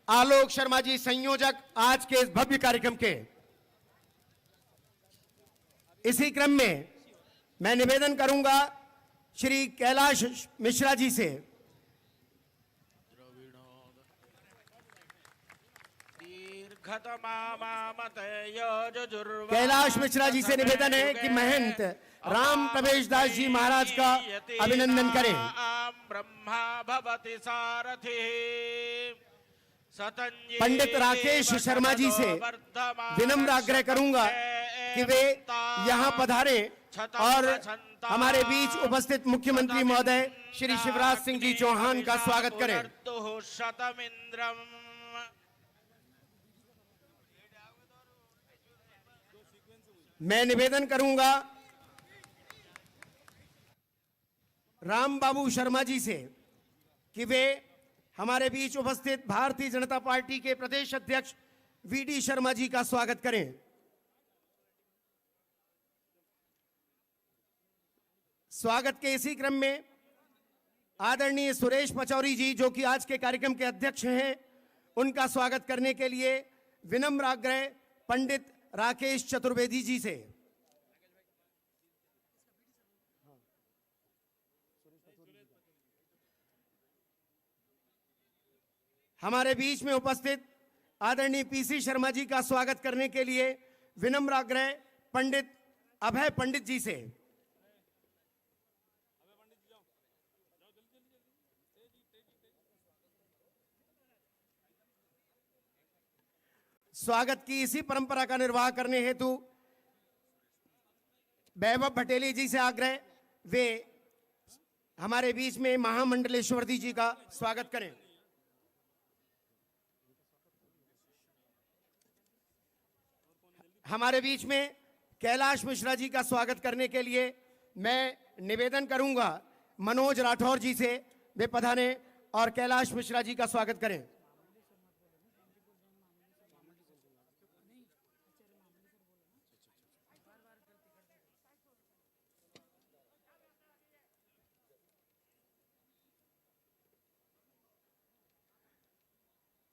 आलोक शर्मा जी संयोजक आज के इस भव्य कार्यक्रम के। इसी क्रम में मैं निवेदन करूंगा श्री कैलाश मिश्रा जी से। कैलाश मिश्रा जी से निवेदन है कि महंत राम प्रवेश दास जी महाराज का अभिनंदन करें। ब्रह्मा भवति सारथि पंडित राकेश शर्मा जी से विनम्र आग्रह करूंगा कि वे यहां पधारे और हमारे बीच उपस्थित मुख्यमंत्री महोदय श्री शिवराज सिंह जी चौहान का स्वागत करें। मैं निवेदन करूंगा राम बाबू शर्मा जी से कि वे हमारे बीच उपस्थित भारतीय जनता पार्टी के प्रदेश अध्यक्ष वीडी शर्मा जी का स्वागत करें। स्वागत के इसी क्रम में आदरणीय सुरेश पचौरी जी, जो कि आज के कार्यक्रम के अध्यक्ष हैं, उनका स्वागत करने के लिए विनम्र आग्रह पंडित राकेश चतुर्वेदी जी से। हमारे बीच में उपस्थित आदरणीय पीसी शर्मा जी का स्वागत करने के लिए विनम्र आग्रह पंडित अभय पंडित जी से। स्वागत की इसी परंपरा का निर्वाह करने हेतु वैभव भटेली जी से आग्रह वे हमारे बीच में महामंडलेश्वरी जी का स्वागत करें। हमारे बीच में कैलाश मिश्रा जी का स्वागत करने के लिए मैं निवेदन करूंगा मनोज राठौर जी से वे पधारें और कैलाश मिश्रा जी का स्वागत करें।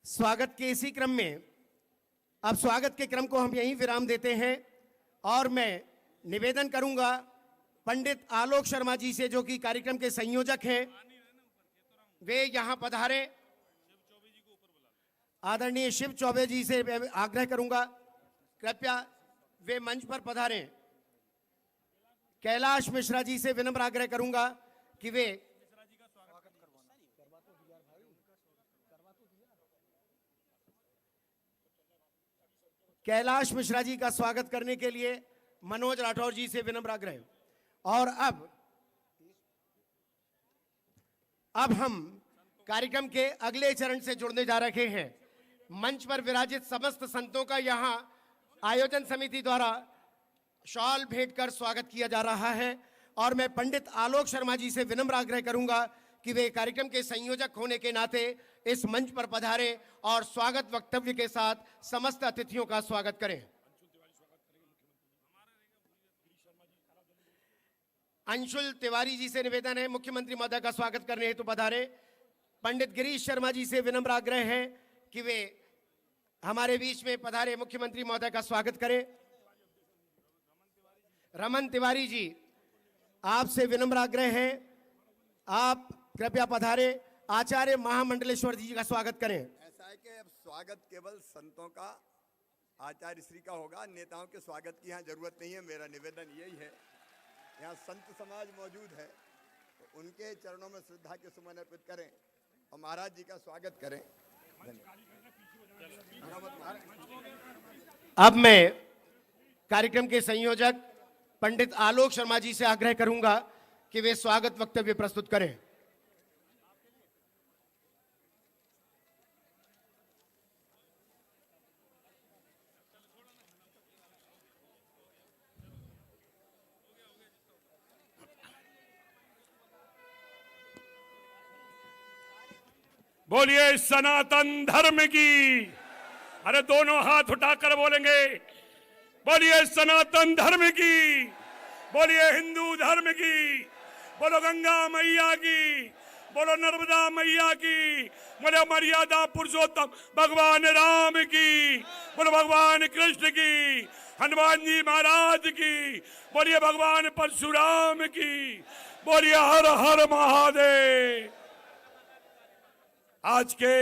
स्वागत के इसी क्रम में अब स्वागत के क्रम को हम यहीं विराम देते हैं और मैं निवेदन करूंगा पंडित आलोक शर्मा जी से, जो कि कार्यक्रम के संयोजक हैं, वे यहां पधारे। आदरणीय शिव चौबे जी से आग्रह करूंगा कृपया वे मंच पर पधारें। कैलाश मिश्रा जी से विनम्र आग्रह करूंगा कि वे कैलाश मिश्रा जी का स्वागत करने के लिए मनोज राठौर जी से विनम्र आग्रह। और अब हम कार्यक्रम के अगले चरण से जुड़ने जा रहे हैं। मंच पर विराजित समस्त संतों का यहां आयोजन समिति द्वारा शॉल भेंट कर स्वागत किया जा रहा है और मैं पंडित आलोक शर्मा जी से विनम्र आग्रह करूंगा कि वे कार्यक्रम के संयोजक होने के नाते इस मंच पर पधारे और स्वागत वक्तव्य के साथ समस्त अतिथियों का स्वागत करें। अंशुल तिवारी जी से निवेदन है मुख्यमंत्री महोदय का स्वागत करने हेतु पधारे। पंडित गिरीश शर्मा जी से विनम्र आग्रह है कि वे हमारे बीच में पधारे मुख्यमंत्री महोदय का स्वागत करें। रमन तिवारी जी, आपसे विनम्र आग्रह है, आप कृपया पधारे। आचार्य महामंडलेश्वर जी का स्वागत करें। ऐसा है कि अब स्वागत केवल संतों का, आचार्य श्री का होगा, नेताओं के स्वागत की यहाँ जरूरत नहीं है। मेरा निवेदन यही है, यहाँ संत समाज मौजूद है तो उनके चरणों में श्रद्धा के सुमन अर्पित करें और महाराज जी का स्वागत करें। अब मैं कार्यक्रम के संयोजक पंडित आलोक शर्मा जी से आग्रह करूंगा कि वे स्वागत वक्तव्य प्रस्तुत करें। बोलिए सनातन धर्म की। अरे दोनों हाथ उठाकर बोलेंगे, बोलिए सनातन धर्म की, बोलिए हिंदू धर्म की, बोलो गंगा मैया की, बोलो नर्मदा मैया की, बोलो मर्यादा पुरुषोत्तम भगवान राम की, बोलो भगवान कृष्ण की, हनुमान जी महाराज की, बोलिए भगवान परशुराम की, बोलिए हर हर महादेव। आज के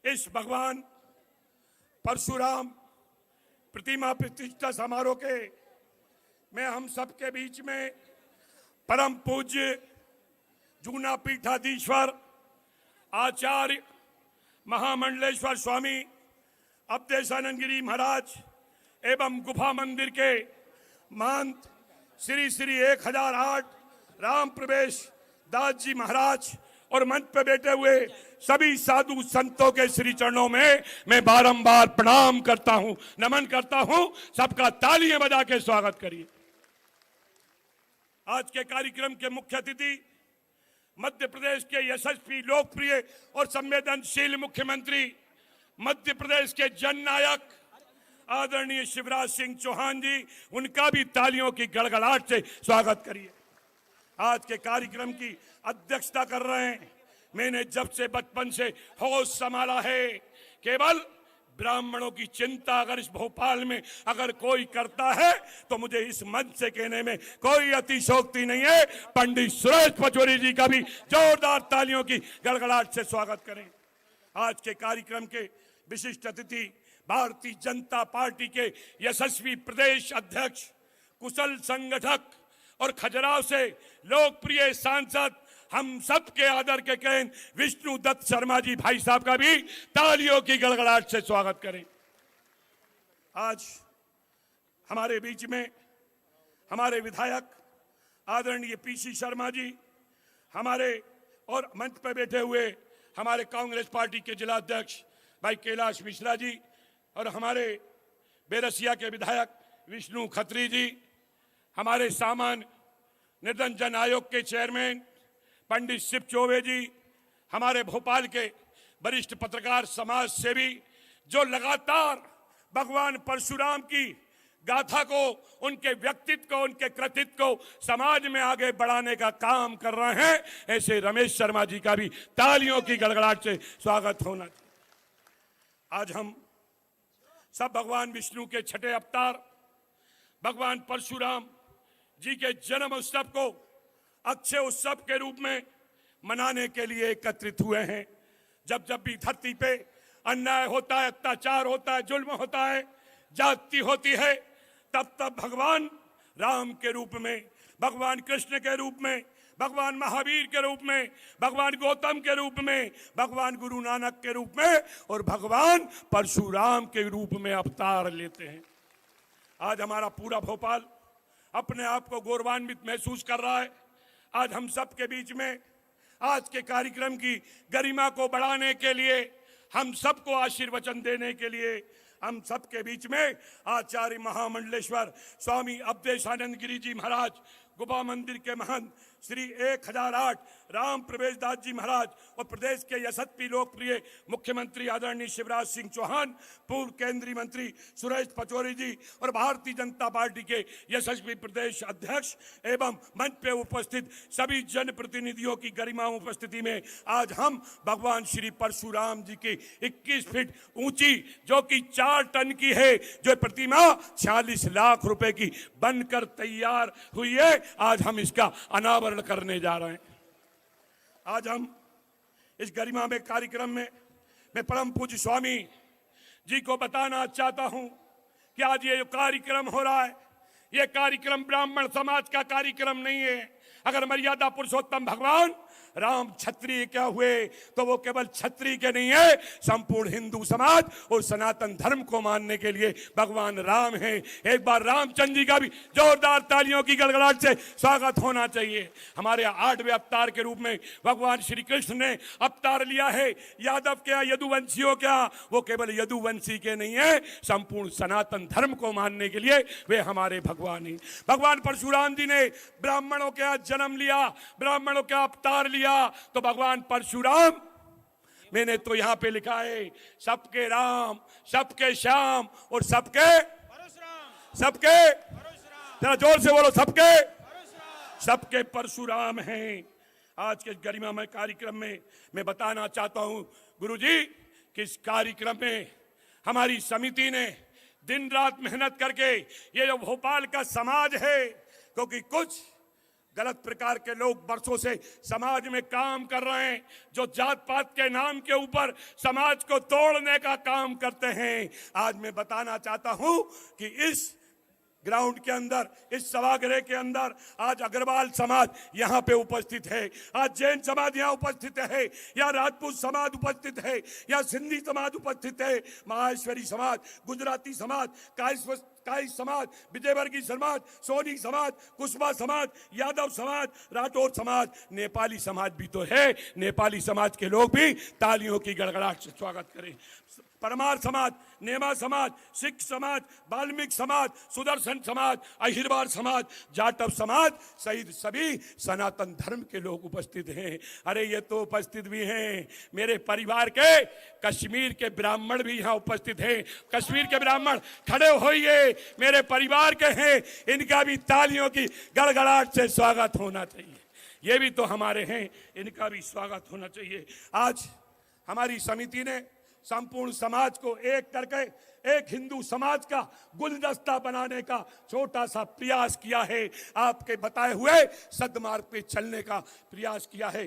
इस भगवान परशुराम प्रतिमा प्रतिष्ठा समारोह के में हम सबके बीच में परम पूज्य जूना पीठाधीश्वर आचार्य महामंडलेश्वर स्वामी अवधेशानंद गिरी महाराज एवं गुफा मंदिर के महंत श्री श्री 1008 राम प्रवेश दास जी महाराज और मंच पे बैठे हुए सभी साधु संतों के श्री चरणों में मैं बारंबार प्रणाम करता हूं, नमन करता हूं। सबका तालियां बजा के स्वागत करिए। आज के कार्यक्रम के मुख्य अतिथि मध्य प्रदेश के यशस्वी, लोकप्रिय और संवेदनशील मुख्यमंत्री, मध्य प्रदेश के जननायक आदरणीय शिवराज सिंह चौहान जी, उनका भी तालियों की गड़गड़ाहट से स्वागत करिए। आज के कार्यक्रम की अध्यक्षता कर रहे हैं। मैंने जब से बचपन से होश संभाला है, केवल ब्राह्मणों की चिंता अगर इस भोपाल में अगर कोई करता है तो मुझे इस मंच से कहने में कोई अतिशयोक्ति नहीं है। पंडित सुरेश पचौरी जी का भी जोरदार तालियों की गड़गड़ाहट से स्वागत करें। आज के कार्यक्रम के विशिष्ट अतिथि भारतीय जनता पार्टी के यशस्वी प्रदेश अध्यक्ष, कुशल संगठक और खजुराहो से लोकप्रिय सांसद, हम सब के आदर के केन विष्णु दत्त शर्मा जी भाई साहब का भी तालियों की गड़गड़ाहट से स्वागत करें। आज हमारे बीच में हमारे विधायक आदरणीय पीसी शर्मा जी, हमारे और मंच पर बैठे हुए हमारे कांग्रेस पार्टी के जिला अध्यक्ष भाई कैलाश मिश्रा जी और हमारे बेरसिया के विधायक विष्णु खत्री जी, हमारे सामान्य निर्वाचन आयोग के चेयरमैन पंडित शिव चौबे जी, हमारे भोपाल के वरिष्ठ पत्रकार समाज सेवी जो लगातार भगवान परशुराम की गाथा को, उनके व्यक्तित्व को, उनके कृतित्व को समाज में आगे बढ़ाने का काम कर रहे हैं, ऐसे रमेश शर्मा जी का भी तालियों की गड़गड़ाहट से स्वागत होना चाहिए। आज हम सब भगवान विष्णु के छठे अवतार भगवान परशुराम जी के जन्म उत्सव को अक्षय उत्सव के रूप में मनाने के लिए एकत्रित हुए हैं। जब जब भी धरती पे अन्याय होता है, अत्याचार होता है, जुल्म होता है, जाति होती है, तब तब भगवान राम के रूप में, भगवान कृष्ण के रूप में, भगवान महावीर के रूप में, भगवान गौतम के रूप में, भगवान गुरु नानक के रूप में और भगवान परशुराम के रूप में अवतार लेते हैं। आज हमारा पूरा भोपाल अपने आप को गौरवान्वित महसूस कर रहा है। आज हम सब के बीच में आज के कार्यक्रम की गरिमा को बढ़ाने के लिए, हम सबको आशीर्वचन देने के लिए हम सबके बीच में आचार्य महामंडलेश्वर स्वामी अवधेशानंद गिरी जी महाराज, गुफा मंदिर के महंत श्री 1008 राम प्रवेश दास जी महाराज और प्रदेश के यशस्वी लोकप्रिय मुख्यमंत्री आदरणीय शिवराज सिंह चौहान, पूर्व केंद्रीय मंत्री सुरेश पचौरी जी और भारतीय जनता पार्टी के यशस्वी प्रदेश अध्यक्ष एवं मंच पे उपस्थित सभी जनप्रतिनिधियों की गरिमा उपस्थिति में आज हम भगवान श्री परशुराम जी की 21 फीट ऊंची, जो कि 4 टन की है, जो प्रतिमा 46 लाख रुपए की बनकर तैयार हुई है, आज हम इसका अनावरण करने जा रहे हैं। आज हम इस गरिमा में कार्यक्रम में मैं परम पूज्य स्वामी जी को बताना चाहता हूं कि आज ये जो कार्यक्रम हो रहा है, ये कार्यक्रम ब्राह्मण समाज का कार्यक्रम नहीं है। अगर मर्यादा पुरुषोत्तम भगवान राम क्षत्रिय क्या हुए तो वो केवल क्षत्रिय के नहीं है, संपूर्ण हिंदू समाज और सनातन धर्म को मानने के लिए भगवान राम हैं। एक बार रामचंद्र जी का भी जोरदार तालियों की गड़गड़ाहट से स्वागत होना चाहिए। हमारे 8वें अवतार के रूप में भगवान श्री कृष्ण ने अवतार लिया है। यादव क्या, यदुवंशियों क्या, वो केवल यदुवंशी के नहीं है, संपूर्ण सनातन धर्म को मानने के लिए वे हमारे भगवान हैं। भगवान परशुराम जी ने ब्राह्मणों के यहाँ जन्म लिया, ब्राह्मणों का अवतार लिया, तो भगवान परशुराम, मैंने तो यहां पे लिखा है सबके राम, सबके श्याम और सबके जरा जोर से बोलो, सबके परशुराम हैं। आज के गरिमामय कार्यक्रम में मैं बताना चाहता हूं गुरुजी कि इस कार्यक्रम में हमारी समिति ने दिन रात मेहनत करके ये जो भोपाल का समाज है, क्योंकि कुछ गलत प्रकार के लोग बरसों से समाज में काम कर रहे हैं, जो जात पात के नाम के ऊपर समाज को तोड़ने का काम करते हैं। आज मैं बताना चाहता हूं कि इस ग्राउंड के अंदर, इस सभागृह के अंदर आज अग्रवाल समाज यहाँ पे उपस्थित है, आज जैन समाज यहाँ उपस्थित है, या राजपूत समाज उपस्थित है, या सिंधी समाज उपस्थित है, माहेश्वरी समाज, गुजराती समाज, काई समाज, विजयवर्गीय समाज, सोनी समाज, कुशवा समाज, यादव समाज, राठौर समाज, नेपाली समाज भी तो है। नेपाली समाज के लोग भी तालियों की गड़गड़ाहट से स्वागत करें। परमार समाज, नेमा समाज, सिख समाज, वाल्मीकि समाज, सुदर्शन समाज, अहिरवार समाज, जाटव समाज सहित सभी सनातन धर्म के लोग उपस्थित हैं। अरे ये तो उपस्थित भी हैं मेरे परिवार के कश्मीर के ब्राह्मण भी यहाँ उपस्थित हैं। कश्मीर के ब्राह्मण खड़े होइए, मेरे परिवार के हैं, इनका भी तालियों की गड़गड़ाहट से स्वागत होना चाहिए। ये भी तो हमारे हैं, इनका भी स्वागत होना चाहिए। आज हमारी समिति ने संपूर्ण समाज को एक करके एक हिंदू समाज का गुलदस्ता बनाने का छोटा सा प्रयास किया है, आपके बताए हुए सदमार्ग पे चलने का प्रयास किया है।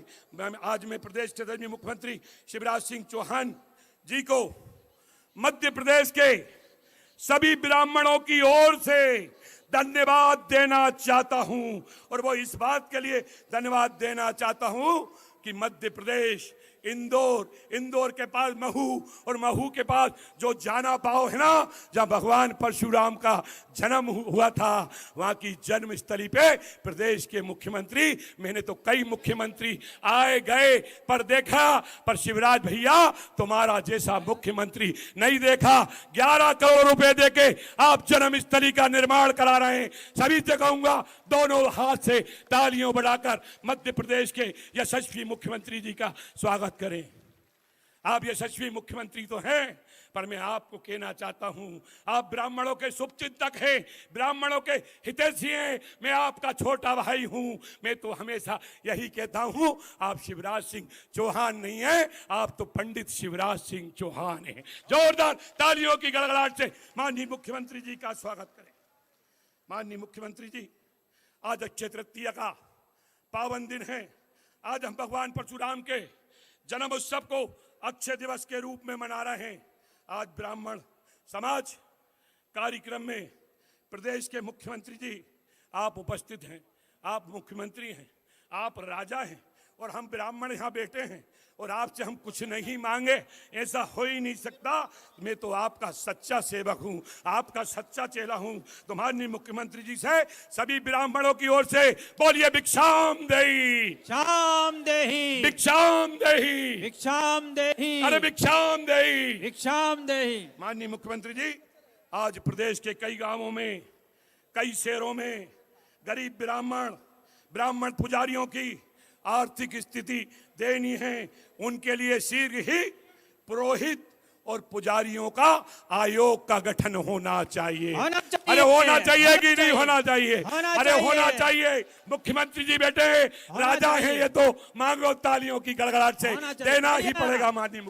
आज मैं प्रदेश के आदरणीय मुख्यमंत्री शिवराज सिंह चौहान जी को मध्य प्रदेश के सभी ब्राह्मणों की ओर से धन्यवाद देना चाहता हूं, और वो इस बात के लिए धन्यवाद देना चाहता हूं कि मध्य प्रदेश इंदौर के पास महू, और महू के पास जो जाना पाओ है ना, जहां भगवान परशुराम का जन्म हुआ था, वहां की जन्म स्थली पे प्रदेश के मुख्यमंत्री, मैंने तो कई मुख्यमंत्री आए गए पर देखा, पर शिवराज भैया तुम्हारा जैसा मुख्यमंत्री नहीं देखा। 11 करोड़ रुपए देके आप जन्म स्थली का निर्माण करा रहे हैं। सभी से कहूंगा दोनों हाथ से तालियों बढ़ाकर मध्य प्रदेश के यशस्वी मुख्यमंत्री जी का स्वागत करें। आप यशस्वी मुख्यमंत्री तो हैं, पर मैं आपको कहना चाहता हूं, आप ब्राह्मणों के शुभचिंतक हैं, ब्राह्मणों के हितैषी हैं। मैं आपका छोटा भाई हूं। मैं तो हमेशा यही कहता हूं, आप शिवराज सिंह चौहान नहीं हैं, आप तो पंडित शिवराज सिंह चौहान हैं। जोरदार तालियों की गड़गड़ाहट से माननीय मुख्यमंत्री जी का स्वागत करें। माननीय मुख्यमंत्री जी, आज अक्षय तृतीया का पावन दिन है। आज हम भगवान परशुराम के जन्म उत्सव को अक्षय दिवस के रूप में मना रहे हैं। आज ब्राह्मण समाज कार्यक्रम में प्रदेश के मुख्यमंत्री जी आप उपस्थित हैं। आप मुख्यमंत्री हैं, आप राजा हैं, और हम ब्राह्मण यहाँ बैठे हैं, और आपसे हम कुछ नहीं मांगे, ऐसा हो ही नहीं सकता। मैं तो आपका सच्चा सेवक हूँ, आपका सच्चा चेला हूँ। तो माननीय मुख्यमंत्री जी से सभी ब्राह्मणों की ओर से बोलिए भिक्षाम देहि, भिक्षाम देहि, भिक्षाम देहि, भिक्षाम देहि, अरे भिक्षाम देहि, भिक्षाम देहि। माननीय मुख्यमंत्री जी, आज प्रदेश के कई गांवों में, कई शहरों में गरीब ब्राह्मण पुजारियों की आर्थिक स्थिति दयनीय है। उनके लिए शीघ्र ही पुरोहित और पुजारियों का आयोग का गठन होना चाहिए। अरे होना चाहिए कि नहीं होना चाहिए? अरे होना चाहिए। मुख्यमंत्री जी बैठे हैं, राजा हैं, ये तो मांगो तालियों की गड़गड़ाहट से, देना ही पड़ेगा। माननीय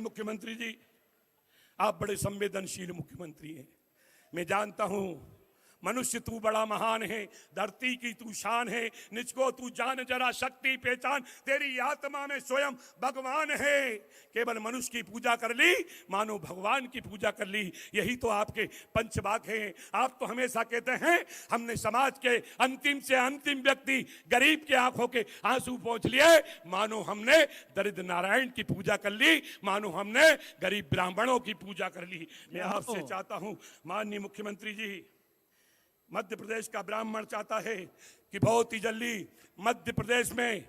मुख्यमंत्री जी, आप बड़े संवेदनशील मुख्यमंत्री हैं। मैं जानता हूं, मनुष्य तू बड़ा महान है, धरती की तू शान है, निजको तू जान जरा शक्ति पहचान, तेरी आत्मा में स्वयं भगवान है। केवल मनुष्य की पूजा कर ली, मानो भगवान की पूजा कर ली। यही तो आपके पंचवाक हैं। आप तो हमेशा कहते हैं, हमने समाज के अंतिम से अंतिम व्यक्ति गरीब के आंखों के आंसू पोंछ लिए, मानो हमने दरिद्र नारायण की पूजा कर ली, मानो हमने गरीब ब्राह्मणों की पूजा कर ली। मैं आपसे चाहता हूं माननीय मुख्यमंत्री जी, मध्य प्रदेश का ब्राह्मण चाहता है कि बहुत ही जल्दी मध्य प्रदेश में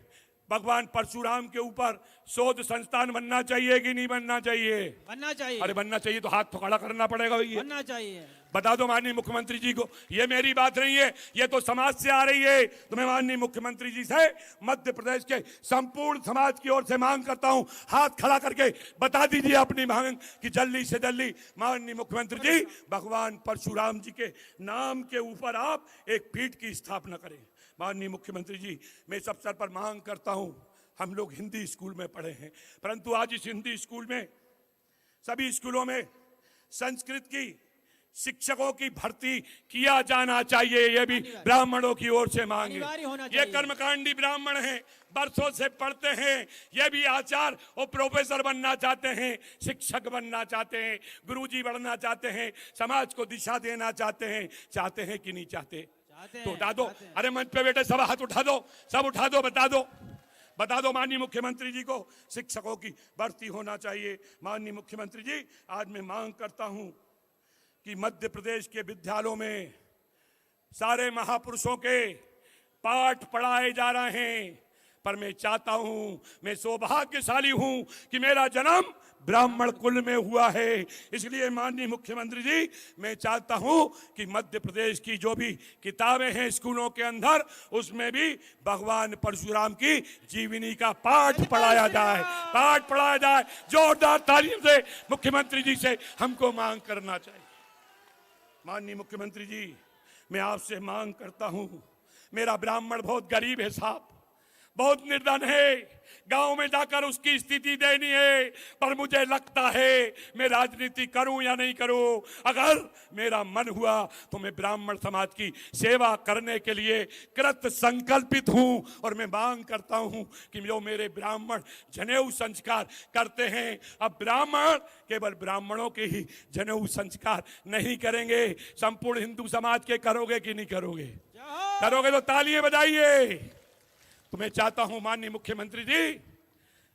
भगवान परशुराम के ऊपर शोध संस्थान बनना चाहिए कि नहीं बनना चाहिए? बनना चाहिए। अरे बनना चाहिए तो हाथ तो खड़ा करना पड़ेगा भैया। बनना चाहिए। बता दो माननीय मुख्यमंत्री जी को, ये मेरी बात नहीं है, ये तो समाज से आ रही है। तो मैं माननीय मुख्यमंत्री जी से मध्य प्रदेश के संपूर्ण समाज की ओर से मांग करता हूं, हाथ खड़ा करके बता दीजिए अपनी मांग कि जल्दी से जल्दी माननीय मुख्यमंत्री जी भगवान परशुराम जी के नाम के ऊपर आप एक पीठ की स्थापना करें। माननीय मुख्यमंत्री जी, मैं इस अवसर पर मांग करता हूं, हम लोग हिंदी स्कूल में पढ़े हैं, परंतु आज इस हिंदी स्कूल में सभी स्कूलों में संस्कृत की शिक्षकों की भर्ती किया जाना चाहिए। ये भी ब्राह्मणों की ओर से मांग अनिवार्य होना है। ये चाहिए। कर्मकांडी ब्राह्मण हैं, बरसों से पढ़ते हैं, ये भी आचार्य और प्रोफेसर बनना चाहते हैं, शिक्षक बनना चाहते हैं, गुरुजी बनना चाहते हैं, समाज को दिशा देना चाहते हैं कि नहीं चाहते? तो उठा दो, अरे मंच पे बेटे सब हाथ उठा दो, सब उठा दो, बता दो माननीय मुख्यमंत्री जी को शिक्षकों की भर्ती होना चाहिए। माननीय मुख्यमंत्री जी, आज मैं मांग करता हूं कि मध्य प्रदेश के विद्यालयों में सारे महापुरुषों के पाठ पढ़ाए जा रहे हैं, पर मैं चाहता हूं, मैं सौभाग्यशाली हूं कि मेरा जन्म ब्राह्मण कुल में हुआ है। इसलिए माननीय मुख्यमंत्री जी, मैं चाहता हूं कि मध्य प्रदेश की जो भी किताबें हैं स्कूलों के अंदर, उसमें भी भगवान परशुराम की जीवनी का पाठ पढ़ाया जाए। जोरदार तालियों से मुख्यमंत्री जी से हमको मांग करना चाहिए। माननीय मुख्यमंत्री जी, मैं आपसे मांग करता हूं, मेरा ब्राह्मण बहुत गरीब है साहब, बहुत निर्धन है, गांव में जाकर उसकी स्थिति दयनीय है, पर मुझे लगता है मैं राजनीति करूं या नहीं करूं, अगर मेरा मन हुआ तो मैं ब्राह्मण समाज की सेवा करने के लिए कृत संकल्पित हूं। और मैं मांग करता हूं कि जो मेरे ब्राह्मण जनेऊ संस्कार करते हैं, अब ब्राह्मण केवल ब्राह्मणों के ही जनेऊ संस्कार नहीं करेंगे, संपूर्ण हिंदू समाज के करोगे कि नहीं करोगे? करोगे तो तालियां बजाइए। तो मैं चाहता हूं माननीय मुख्यमंत्री जी,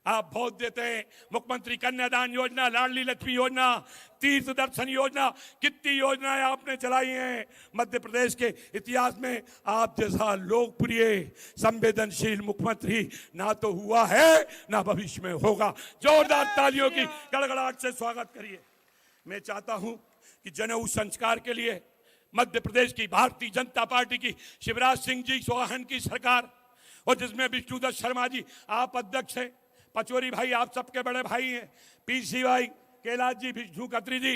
आप बहुत देते हैं, मुख्यमंत्री कन्यादान योजना, लाडली लक्ष्मी योजना, तीर्थ दर्शन योजना, कितनी योजनाएं आपने चलाई हैं। मध्य प्रदेश के इतिहास में आप जैसा लोकप्रिय संवेदनशील मुख्यमंत्री ना तो हुआ है ना भविष्य में होगा। जोरदार तालियों की गड़गड़ाहट से स्वागत करिए। मैं चाहता हूं कि जनेऊ संस्कार के लिए मध्य प्रदेश की भारतीय जनता पार्टी की शिवराज सिंह जी चौहान की सरकार, और जिसमें विष्णुदत्त शर्मा जी आप अध्यक्ष हैं, पचोरी भाई आप सबके बड़े भाई हैं, पीसी भाई, कैलाश जी, विष्णु खत्री जी,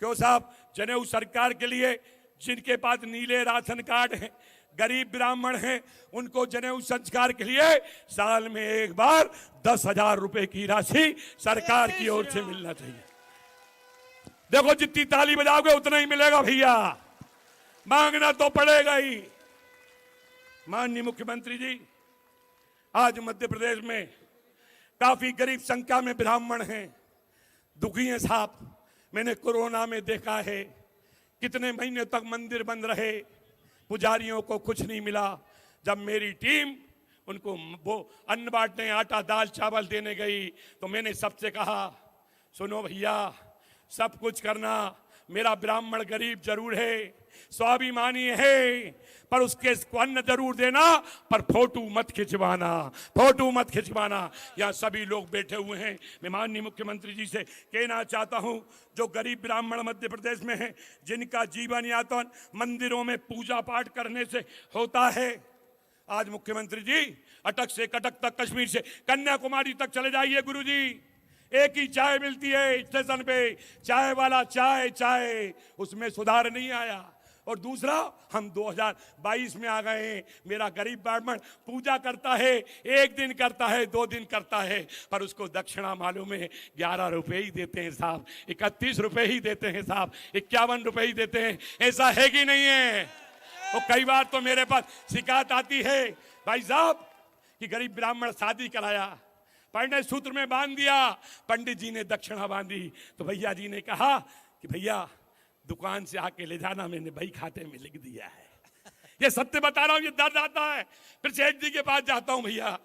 क्यों साहब, जनेऊ सरकार के लिए जिनके पास नीले राशन कार्ड हैं, गरीब ब्राह्मण हैं, उनको जनेऊ संस्कार के लिए साल में एक बार 10,000 रुपए की राशि सरकार की ओर से मिलना चाहिए। देखो जितनी ताली बजाओगे उतना ही मिलेगा भैया, मांगना तो पड़ेगा ही। माननीय मुख्यमंत्री जी, आज मध्य प्रदेश में काफी गरीब संख्या में ब्राह्मण हैं, दुखी हैं साहब। मैंने कोरोना में देखा है कितने महीने तक मंदिर बंद रहे, पुजारियों को कुछ नहीं मिला। जब मेरी टीम उनको वो अन्न बांटने, आटा दाल चावल देने गई, तो मैंने सबसे कहा, सुनो भैया, सब कुछ करना, मेरा ब्राह्मण गरीब जरूर है, स्वाभिमानी है, पर उसके अन्न जरूर देना, पर फोटो मत खिंचवाना। यहाँ सभी लोग बैठे हुए हैं। मैं माननीय मुख्यमंत्री जी से कहना चाहता हूँ, जो गरीब ब्राह्मण मध्य प्रदेश में हैं, जिनका जीवन यापन मंदिरों में पूजा पाठ करने से होता है, आज मुख्यमंत्री जी अटक से कटक तक, कश्मीर से कन्याकुमारी तक चले जाइए गुरुजी, एक ही चाय मिलती है स्टेशन पे, चाय वाला चाय, उसमें सुधार नहीं आया। और दूसरा, हम 2022 में आ गए हैं, मेरा गरीब ब्राह्मण पूजा करता है, एक दिन करता है, 2 दिन करता है, पर उसको दक्षिणा मालूम है 11 रुपए ही देते हैं साहब, 31 रुपए ही देते हैं साहब, 51 रुपए ही देते हैं। ऐसा है कि नहीं है? तो कई बार तो मेरे पास शिकायत आती है, भाई साहब कि गरीब ब्राह्मण शादी कराया, पढ़ने सूत्र में बांध दिया, पंडित जी ने दक्षिणा बांधी, तो भैया जी ने कहा कि भैया दुकान से आके ले जाना, मैंने भाई खाते में लिख दिया है। ये सत्य बता रहा हूं, ये दर्द आता है। फिर सेठ जी के पास जाता हूं, भैया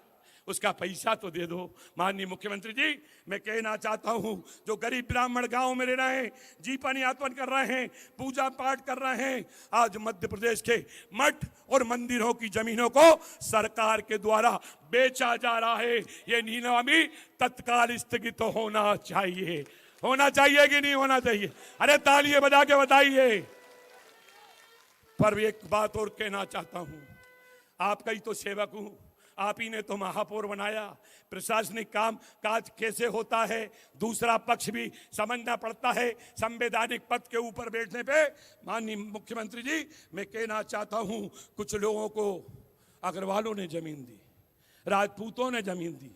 उसका पैसा तो दे दो। माननीय मुख्यमंत्री जी, मैं कहना चाहता हूं, जो गरीब ब्राह्मण गांव में रह रहे हैं, जीवन यापन कर रहे हैं, पूजा पाठ कर रहे हैं, आज मध्य प्रदेश के मठ और मंदिरों की जमीनों को सरकार के द्वारा बेचा जा रहा है। ये नीलामी तत्काल स्थगित होना चाहिए। होना चाहिए कि नहीं होना चाहिए? अरे तालियां बजा के बताइए। पर एक बात और कहना चाहता हूं, आपका ही तो सेवक हूं, आप ही ने तो महापौर बनाया। प्रशासनिक काम काज कैसे होता है दूसरा पक्ष भी समझना पड़ता है। संवैधानिक पद के ऊपर बैठने पे माननीय मुख्यमंत्री जी, मैं कहना चाहता हूं, कुछ लोगों को अग्रवालों ने जमीन दी, राजपूतों ने जमीन दी,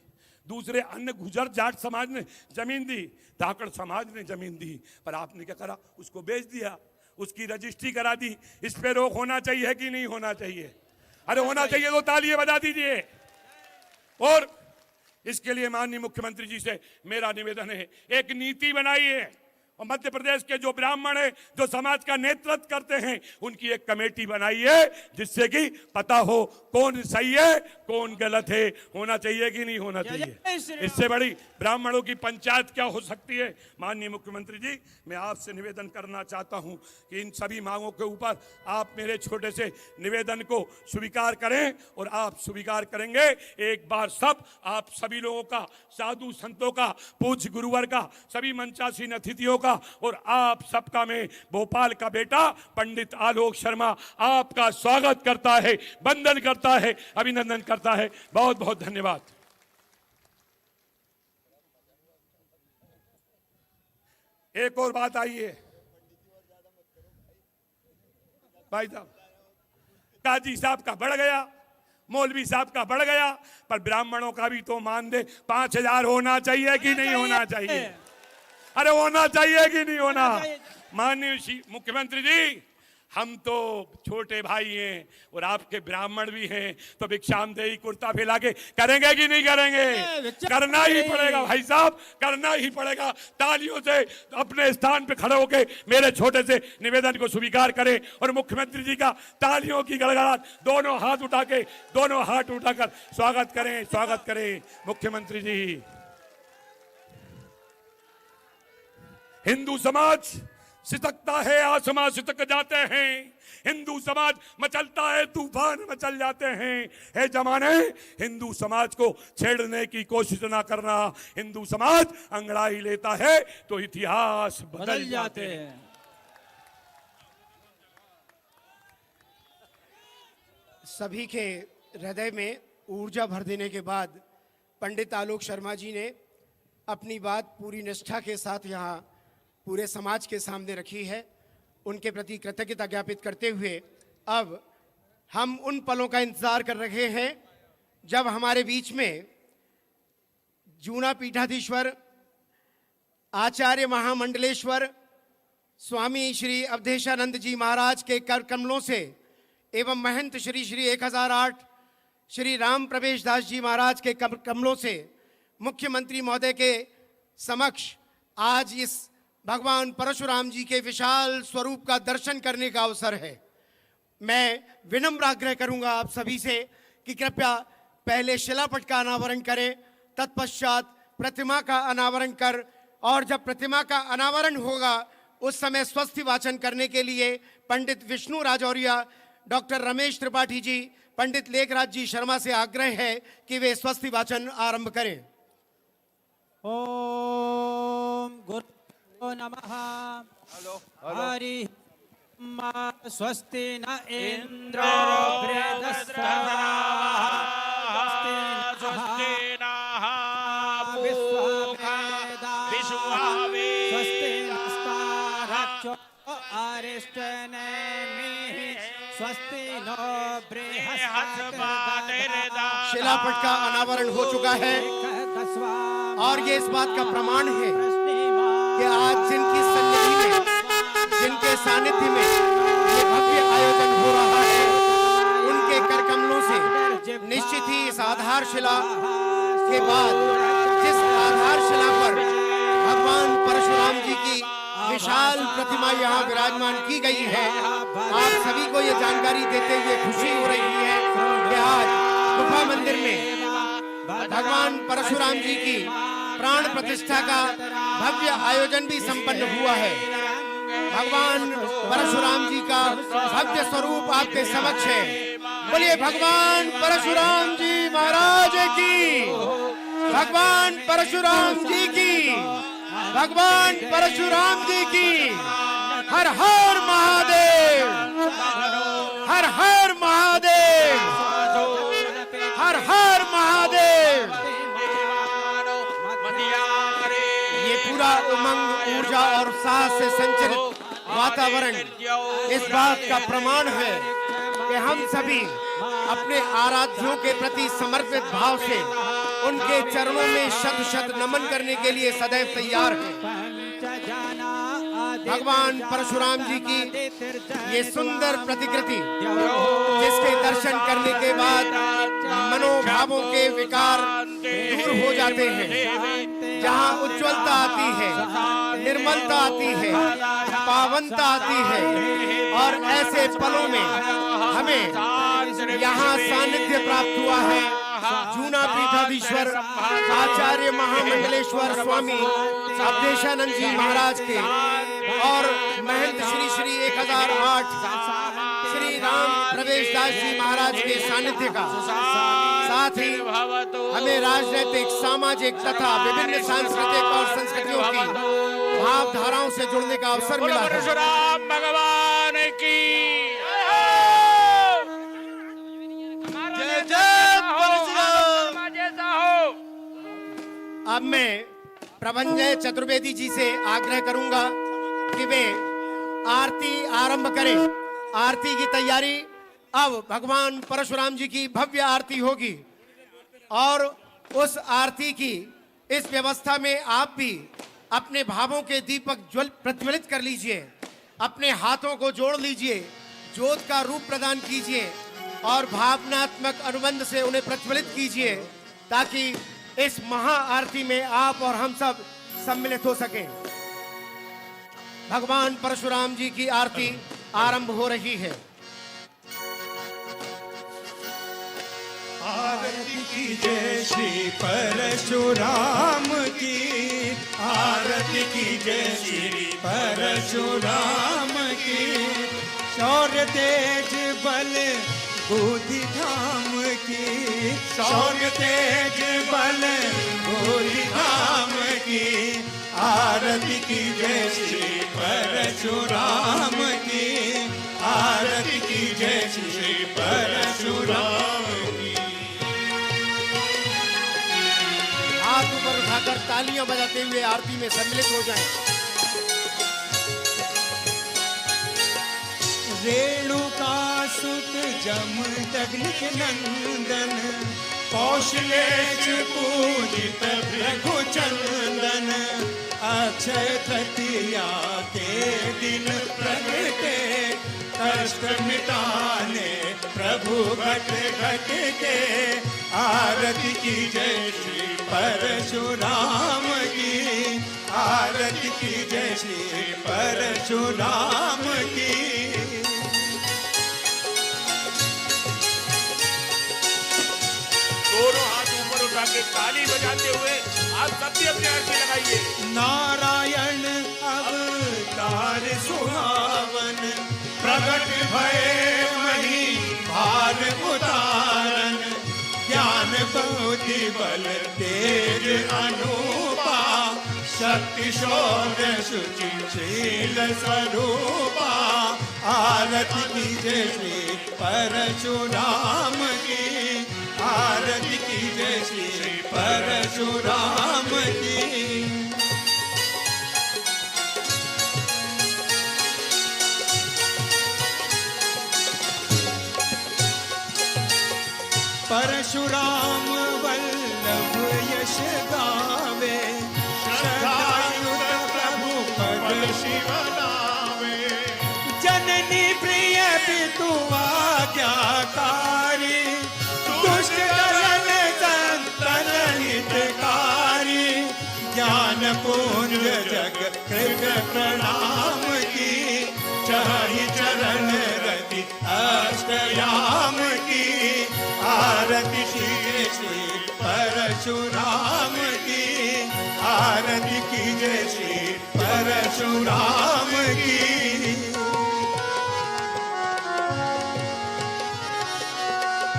दूसरे अन्य गुजर जाट समाज ने जमीन दी, धाकड़ समाज ने जमीन दी, पर आपने क्या करा? उसको बेच दिया, उसकी रजिस्ट्री करा दी। इस पे रोक होना चाहिए कि नहीं होना चाहिए? अरे होना चाहिए तो तालियां बजा दीजिए। और इसके लिए माननीय मुख्यमंत्री जी से मेरा निवेदन है, एक नीति बनाइए और मध्य प्रदेश के जो ब्राह्मण है, जो समाज का नेतृत्व करते हैं, उनकी एक कमेटी बनाइए, जिससे कि पता हो कौन सही है कौन गलत है। होना चाहिए कि नहीं होना चाहिए? इससे बड़ी ब्राह्मणों की पंचायत क्या हो सकती है? माननीय मुख्यमंत्री जी, मैं आपसे निवेदन करना चाहता हूं कि इन सभी मांगों के ऊपर आप मेरे छोटे से निवेदन को स्वीकार करें, और आप स्वीकार करेंगे एक बार सब आप सभी लोगों का, साधु संतों का, पूज्य गुरुवर का, सभी मंचासीन अतिथियों का और आप सबका मैं भोपाल का बेटा पंडित आलोक शर्मा आपका स्वागत करता है, वंदन करता है, अभिनंदन करता है। बहुत बहुत धन्यवाद। एक और बात आई है भाई साहब, काजी साहब का बढ़ गया, मौलवी साहब का बढ़ गया, पर ब्राह्मणों का भी तो मान दे। 5,000 होना चाहिए कि नहीं होना चाहिए? अरे होना चाहिए कि नहीं होना? माननीय मुख्यमंत्री जी, हम तो छोटे भाई हैं और आपके ब्राह्मण भी हैं, तो भिक्षामदेही कुर्ता फैला के करेंगे कि नहीं करेंगे? करना ही पड़ेगा भाई साहब, करना ही पड़ेगा। तालियों से अपने स्थान पे खड़े होके मेरे छोटे से निवेदन को स्वीकार करें और मुख्यमंत्री जी का तालियों की गड़गड़ाहट, दोनों हाथ उठाकर स्वागत करें, स्वागत करें मुख्यमंत्री जी। हिंदू समाज सिसकता है, आसमां सिसक जाते हैं। हिंदू समाज मचलता है, तूफान मचल जाते हैं। हे जमाने, हिंदू समाज को छेड़ने की कोशिश ना करना। हिंदू समाज अंगड़ाई लेता है तो इतिहास बदल जाते हैं। सभी के हृदय में ऊर्जा भर देने के बाद पंडित आलोक शर्मा जी ने अपनी बात पूरी निष्ठा के साथ यहाँ पूरे समाज के सामने रखी है। उनके प्रति कृतज्ञता ज्ञापित करते हुए अब हम उन पलों का इंतजार कर रहे हैं जब हमारे बीच में जूना पीठाधीश्वर, आचार्य महामंडलेश्वर स्वामी श्री अवधेशानंद जी महाराज के कर कमलों से एवं महंत श्री श्री 1008 श्री राम प्रवेश दास जी महाराज के कमलों से मुख्यमंत्री महोदय के समक्ष आज इस भगवान परशुराम जी के विशाल स्वरूप का दर्शन करने का अवसर है। मैं विनम्र आग्रह करूंगा आप सभी से कि कृपया पहले शिलापट का अनावरण करें, तत्पश्चात प्रतिमा का अनावरण कर, और जब प्रतिमा का अनावरण होगा उस समय स्वस्ति वाचन करने के लिए पंडित विष्णु राजौरिया, डॉक्टर रमेश त्रिपाठी जी, पंडित लेखराज जी शर्मा से आग्रह है कि वे स्वस्ति वाचन आरंभ करें। ओम गुरु नमः। हरि स्वस्ति न इंद्रो बृहस्पतिर्देवताः स्वस्ति नः पूषा विश्वावे स्वस्ति नस्तारक्षो अरिष्टनेमिः स्वस्ति नो बृहस्पतिर्देवताः। शिलापट का अनावरण हो चुका है और ये इस बात का प्रमाण है कि आज जिनकी सन्निधि में, जिनके सानिध्य में ये भव्य आयोजन हो रहा है, उनके कर कमलों से निश्चित ही इस आधारशिला के बाद जिस आधारशिला पर भगवान परशुराम जी की विशाल प्रतिमा यहाँ विराजमान की गई है, आप सभी को ये जानकारी देते हुए खुशी हो रही है कि आज गुफा मंदिर में भगवान परशुराम जी की प्राण प्रतिष्ठा का भव्य आयोजन भी संपन्न हुआ है। भगवान परशुराम जी का भव्य स्वरूप आपके समक्ष है। बोलिए भगवान परशुराम जी महाराज की, भगवान परशुराम जी की, भगवान परशुराम जी की। हर हर महादेव, हर हर महादेव, हर हर महादेव। ये पूरा उमंग, ऊर्जा और उत्साह से संचरित वातावरण इस बात का प्रमाण है कि हम सभी अपने आराध्यों के प्रति समर्पित भाव से उनके चरणों में शत शत नमन करने के लिए सदैव तैयार हैं। भगवान परशुराम जी की ये सुंदर प्रतिकृति, जिसके दर्शन करने के बाद मनोभावों के विकार दूर हो जाते हैं, जहाँ उज्ज्वलता आती है, निर्मलता आती है, पावनता आती है, और ऐसे पलों में हमें यहाँ सानिध्य प्राप्त हुआ है जूना पीठाधीश्वर आचार्य महामंडलेश्वर स्वामी अवधेशानंद जी महाराज के और महंत श्री श्री 1008 श्री राम प्रवेश दास जी महाराज के सानिध्य का, साथ ही हमें राजनीतिक, सामाजिक तथा विभिन्न सांस्कृतिक और संस्कृतियों की भावधाराओं से जुड़ने का अवसर मिला है। परशुराम भगवान की जय जय परशुराम। जैसा हो। अब मैं प्रभंजय चतुर्वेदी जी से आग्रह करूंगा कि वे आरती आरंभ करें। आरती की तैयारी, अब भगवान परशुराम जी की भव्य आरती होगी और उस आरती की इस व्यवस्था में आप भी अपने भावों के दीपक प्रज्वलित कर लीजिए, अपने हाथों को जोड़ लीजिए, ज्योत का रूप प्रदान कीजिए और भावनात्मक अनुबंध से उन्हें प्रज्वलित कीजिए, ताकि इस महा आरती में आप और हम सब सम्मिलित हो सकें। भगवान परशुराम जी की आरती आरंभ हो रही है। आरती की जय श्री परशुराम की, आरती की जय श्री परशुराम की। शौर्य तेज बल बुद्धि धाम की, शौर्य तेज बल बुद्धि धाम की। आरती की जय श्री परशुराम की, आरती की जय श्री परशुराम की। हाथ ऊपर उठाकर तालियां बजाते हुए आरती में सम्मिलित हो जाएं। रेणुका सुत जमदग्नि नंदन, कौशलेश पूजित रघुचंदन। अक्षय तृतीया के दिन प्रगटे, कष्ट मिटाने प्रभु घट घट के। आरती की जय श्री परशुराम की, आरती की जय श्री परशुराम की। दोनों हाथ ऊपर उठा के ताली बजाते हुए आप सबकी अपनी आरती लगाइए। नारायण अवतार सुहावन, प्रगट भये मही भार उतारन। ज्ञान बुद्धि बल तेज अनुपा, शक्ति शौर्य शुचि शील स्वरूपा। आरती की जय श्री परशुराम की, आरती की जय श्री परशुराम की। परशुराम वल्लभ यश गावे, श्रद्धायुत प्रभु पद शिव नावे। जननी प्रिय पितु आज्ञाकारी, दुष्ट दलन संतन हितकारी। ज्ञान पुंज जग कृत प्रणाम की, चाहि चरण रति अष्टयाम की। आरती श्री श्री पर परशुराम की, आरती कीजिए श्री परशुराम की।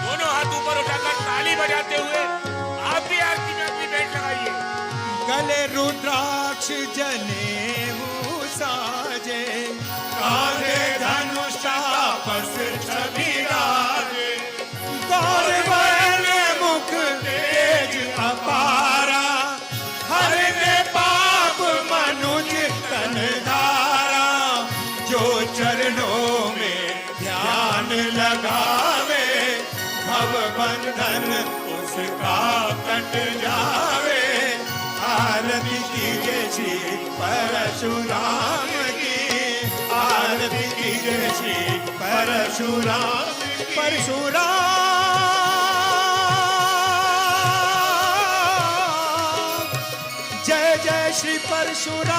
दोनों हाथ ऊपर उठाकर ताली बजाते हुए आप भी आरती में अपनी भेंट लगाइए। गले रुद्राक्ष जनेऊ साजे, कांधे धनुष आपस छवि राजे, गौरवर्ण मुख तेज अपारा, हरने पाप मनुज तन धारा, जो चरणों में ध्यान लगावे, भव बंधन उसका कट जावे। आरती कीजिए श्री परशुराम की, आरती कीजिए श्री परशुराम। परशुराम जय जय श्री परशुराम,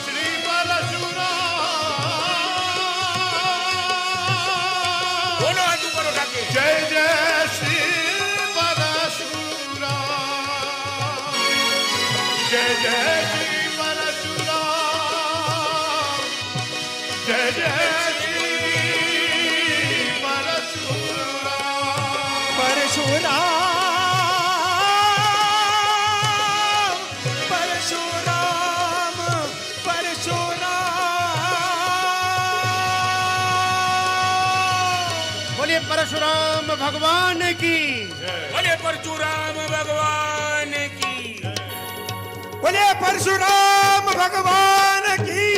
श्री परशुराम। दोनों हाथ ऊपर उठा के जय जय श्री परशुराम, जय जय श्री परशुराम, जय जय श्री परशुराम। परशुराम परशुराम परशुराम। बोलिए परशुराम भगवान की। बोले परशुराम भगवान की। बोले परशुराम भगवान की।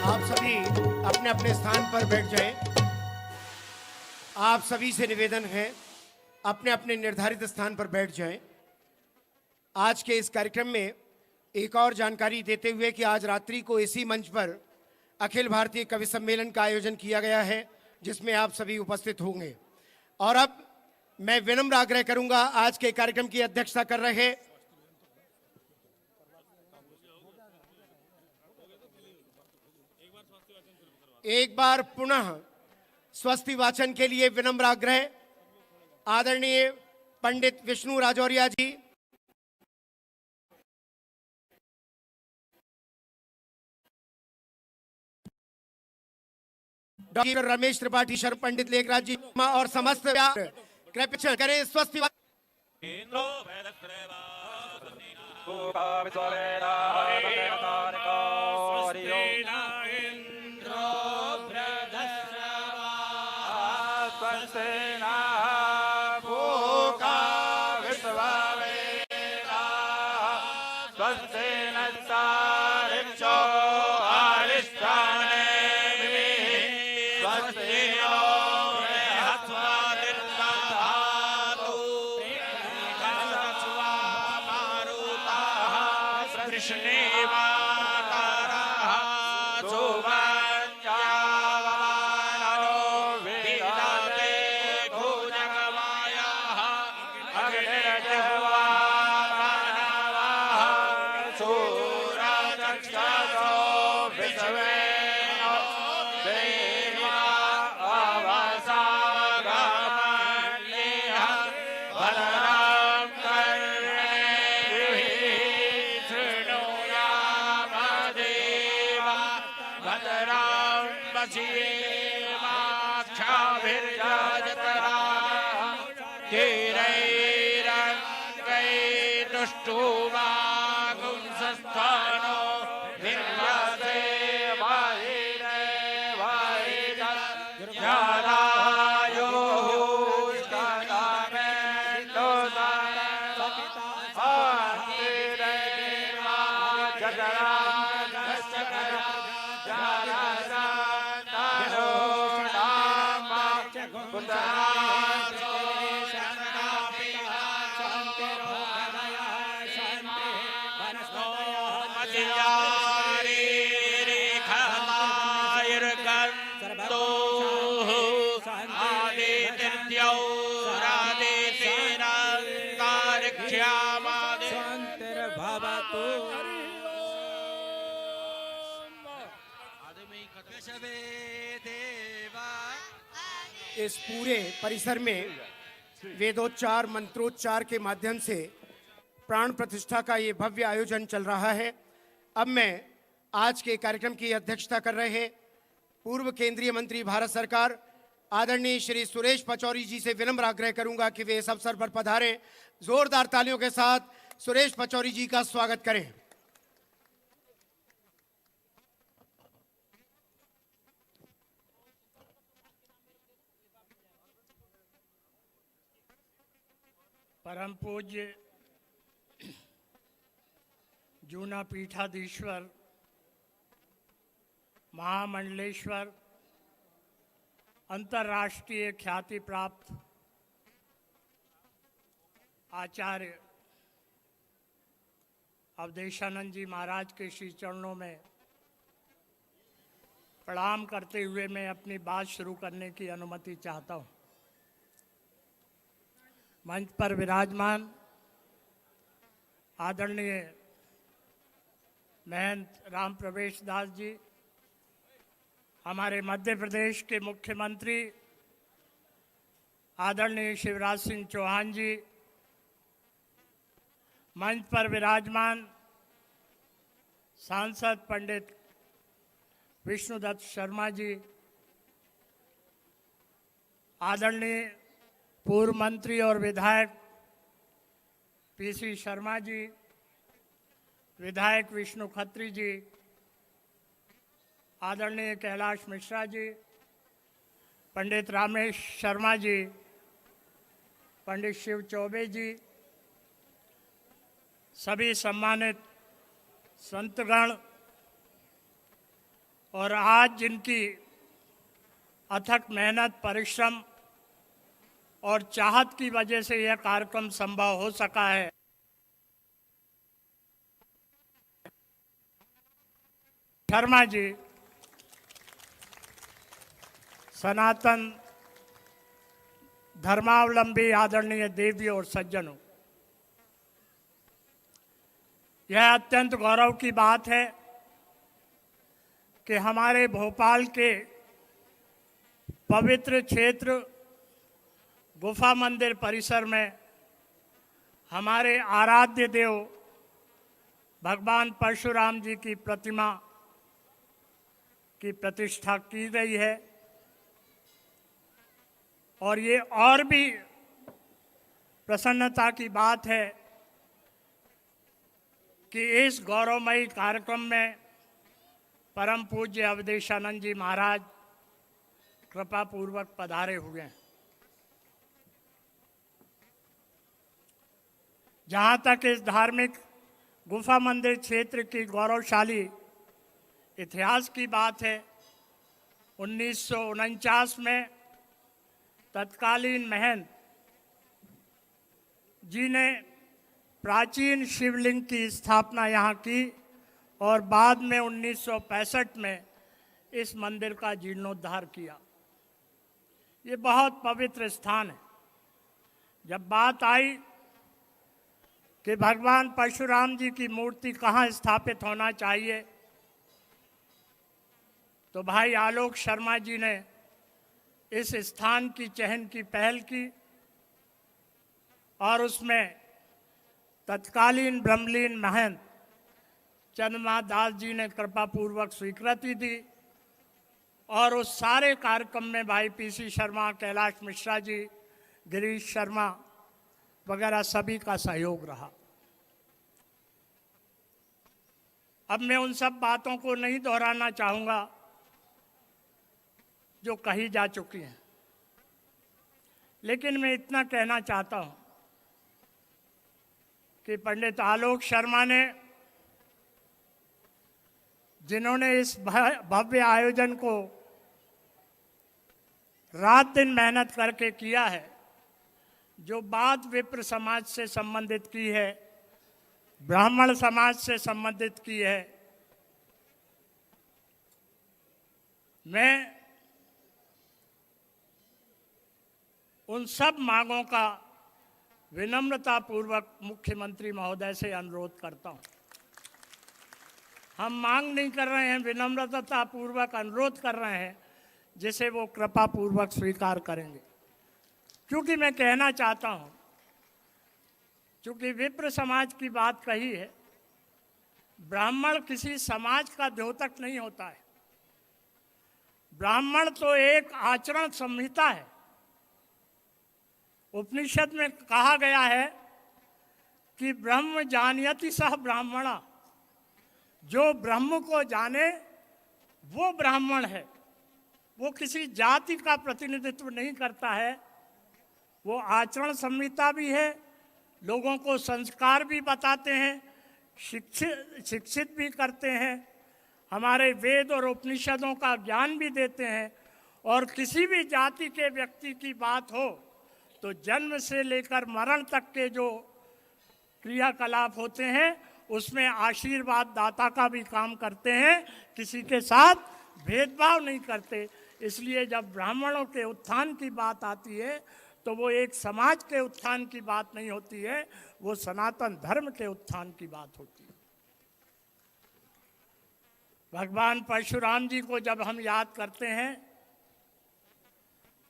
आप सभी अपने अपने स्थान पर बैठ जाएं। आप सभी से निवेदन है अपने अपने निर्धारित स्थान पर बैठ जाएं। आज के इस कार्यक्रम में एक और जानकारी देते हुए कि आज रात्रि को इसी मंच पर अखिल भारतीय कवि सम्मेलन का आयोजन किया गया है, जिसमें आप सभी उपस्थित होंगे। और अब मैं विनम्र आग्रह करूंगा आज के कार्यक्रम की अध्यक्षता कर रहे एक बार पुनः स्वस्ति वाचन के लिए विनम्र आग्रह आदरणीय पंडित विष्णु राजौरिया जी, डॉक्टर रमेश त्रिपाठी, शर्म पंडित लेखराज जी और समस्त कृपया करें स्वस्ति इस पूरे परिसर में वेदोच्चार मंत्रोच्चार के माध्यम से प्राण प्रतिष्ठा का ये भव्य आयोजन चल रहा है। अब मैं आज के कार्यक्रम की अध्यक्षता कर रहे हैं पूर्व केंद्रीय मंत्री भारत सरकार आदरणीय श्री सुरेश पचौरी जी से विनम्र आग्रह करूंगा कि वे इस अवसर पर पधारें। जोरदार तालियों के साथ सुरेश पचौरी जी का स्वागत करें। परम पूज्य जूना पीठाधीश्वर महामंडलेश्वर अंतर्राष्ट्रीय ख्याति प्राप्त आचार्य अवधेशानंद जी महाराज के श्री चरणों में प्रणाम करते हुए मैं अपनी बात शुरू करने की अनुमति चाहता हूँ। मंच पर विराजमान आदरणीय महंत राम प्रवेश दास जी, हमारे मध्य प्रदेश के मुख्यमंत्री आदरणीय शिवराज सिंह चौहान जी, मंच पर विराजमान सांसद पंडित विष्णुदत्त शर्मा जी, आदरणीय पूर्व मंत्री और विधायक पीसी शर्मा जी, विधायक विष्णु खत्री जी, आदरणीय कैलाश मिश्रा जी, पंडित रामेश शर्मा जी, पंडित शिव चौबे जी, सभी सम्मानित संतगण और आज जिनकी अथक मेहनत परिश्रम और चाहत की वजह से यह कार्यक्रम संभव हो सका है, शर्मा जी, सनातन धर्मावलंबी आदरणीय देवियों और सज्जनों, यह अत्यंत गौरव की बात है कि हमारे भोपाल के पवित्र क्षेत्र गुफा मंदिर परिसर में हमारे आराध्य देव भगवान परशुराम जी की प्रतिमा की प्रतिष्ठा की गई है। और ये और भी प्रसन्नता की बात है कि इस गौरवमयी कार्यक्रम में परम पूज्य अवधेशानंद जी महाराज कृपा पूर्वक पधारे हुए हैं। जहाँ तक इस धार्मिक गुफा मंदिर क्षेत्र की गौरवशाली इतिहास की बात है, 1949 में तत्कालीन महंत जी ने प्राचीन शिवलिंग की स्थापना यहाँ की और बाद में 1965 में इस मंदिर का जीर्णोद्धार किया। ये बहुत पवित्र स्थान है। जब बात आई कि भगवान परशुराम जी की मूर्ति कहाँ स्थापित होना चाहिए, तो भाई आलोक शर्मा जी ने इस स्थान की चयन की पहल की और उसमें तत्कालीन ब्रह्मलीन महंत चंद्रमा दास जी ने कृपा पूर्वक स्वीकृति दी और उस सारे कार्यक्रम में भाई पीसी शर्मा, कैलाश मिश्रा जी, गिरीश शर्मा वगैरह सभी का सहयोग रहा। अब मैं उन सब बातों को नहीं दोहराना चाहूँगा जो कही जा चुकी हैं, लेकिन मैं इतना कहना चाहता हूँ कि पंडित आलोक शर्मा ने, जिन्होंने इस भव्य आयोजन को रात दिन मेहनत करके किया है, जो बात विप्र समाज से संबंधित की है, ब्राह्मण समाज से संबंधित की है, मैं उन सब मांगों का विनम्रता पूर्वक मुख्यमंत्री महोदय से अनुरोध करता हूं। हम मांग नहीं कर रहे हैं, विनम्रता पूर्वक अनुरोध कर रहे हैं जिसे वो कृपा पूर्वक स्वीकार करेंगे। क्योंकि मैं कहना चाहता हूं, क्योंकि विप्र समाज की बात कही है, ब्राह्मण किसी समाज का द्योतक नहीं होता है। ब्राह्मण तो एक आचरण संहिता है। उपनिषद में कहा गया है कि ब्रह्म जानयति सह ब्राह्मणा, जो ब्रह्म को जाने वो ब्राह्मण है। वो किसी जाति का प्रतिनिधित्व नहीं करता है, वो आचरण संहिता भी है, लोगों को संस्कार भी बताते हैं, शिक्षित भी करते हैं, हमारे वेद और उपनिषदों का ज्ञान भी देते हैं। और किसी भी जाति के व्यक्ति की बात हो तो जन्म से लेकर मरण तक के जो क्रियाकलाप होते हैं उसमें आशीर्वाद दाता का भी काम करते हैं, किसी के साथ भेदभाव नहीं करते। इसलिए जब ब्राह्मणों के उत्थान की बात आती है तो वो एक समाज के उत्थान की बात नहीं होती है, वो सनातन धर्म के उत्थान की बात होती है। भगवान परशुराम जी को जब हम याद करते हैं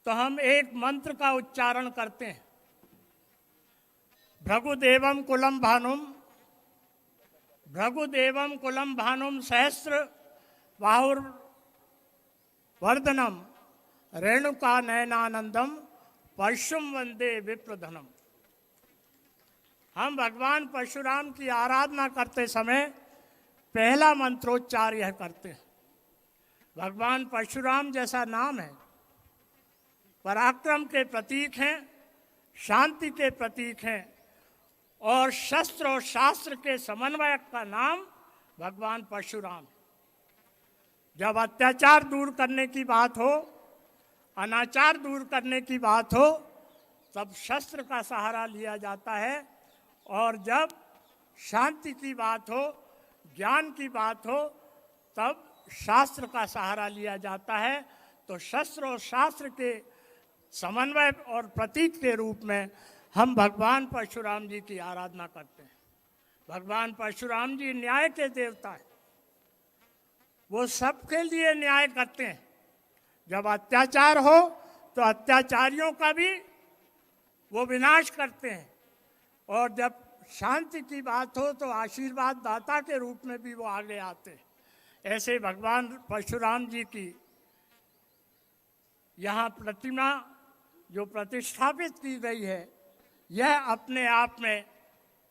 तो हम एक मंत्र का उच्चारण करते हैं, भृगुदेवम कुलम भानुम, भृगुदेवम कुलम भानुम सहस्र बाहुर वर्धनम रेणुका नयनानंदम परशुम वंदे विप्रधनम। हम भगवान परशुराम की आराधना करते समय पहला मंत्रोच्चार यह करते हैं। भगवान परशुराम जैसा नाम है, पराक्रम के प्रतीक हैं, शांति के प्रतीक हैं और शस्त्र और शास्त्र के समन्वयक का नाम भगवान परशुराम। जब अत्याचार दूर करने की बात हो, अनाचार दूर करने की बात हो, तब शस्त्र का सहारा लिया जाता है, और जब शांति की बात हो, ज्ञान की बात हो, तब शास्त्र का सहारा लिया जाता है। तो शस्त्र और शास्त्र के समन्वय और प्रतीक के रूप में हम भगवान परशुराम जी की आराधना करते हैं। भगवान परशुराम जी न्याय के देवता हैं, वो सबके लिए न्याय करते हैं। जब अत्याचार हो तो अत्याचारियों का भी वो विनाश करते हैं, और जब शांति की बात हो तो आशीर्वाद दाता के रूप में भी वो आगे आते हैं। ऐसे भगवान परशुराम जी की यहाँ प्रतिमा जो प्रतिष्ठापित की गई है, यह अपने आप में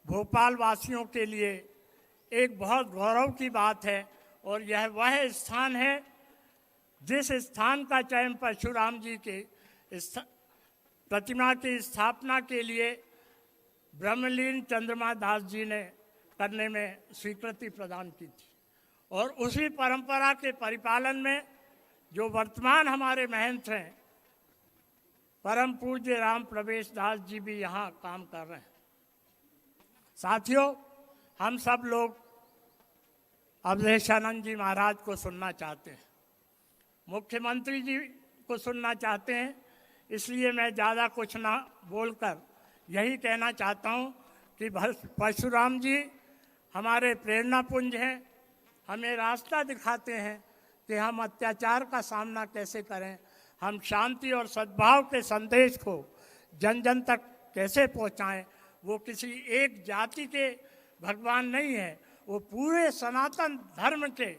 भोपाल वासियों के लिए एक बहुत गौरव की बात है। और यह वह स्थान है जिस स्थान का चयन परशुराम जी के प्रतिमा की स्थापना के लिए ब्रह्मलीन चंद्रमा दास जी ने करने में स्वीकृति प्रदान की थी। और उसी परंपरा के परिपालन में जो वर्तमान हमारे महंत हैं, परम पूज्य राम प्रवेश दास जी भी यहाँ काम कर रहे हैं। साथियों, हम सब लोग अवधेशानंद जी महाराज को सुनना चाहते हैं, मुख्यमंत्री जी को सुनना चाहते हैं। इसलिए मैं ज़्यादा कुछ ना बोलकर यही कहना चाहता हूँ कि परशुराम जी हमारे प्रेरणा पुंज हैं, हमें रास्ता दिखाते हैं कि हम अत्याचार का सामना कैसे करें, हम शांति और सद्भाव के संदेश को जन जन तक कैसे पहुँचाएं। वो किसी एक जाति के भगवान नहीं है, वो पूरे सनातन धर्म के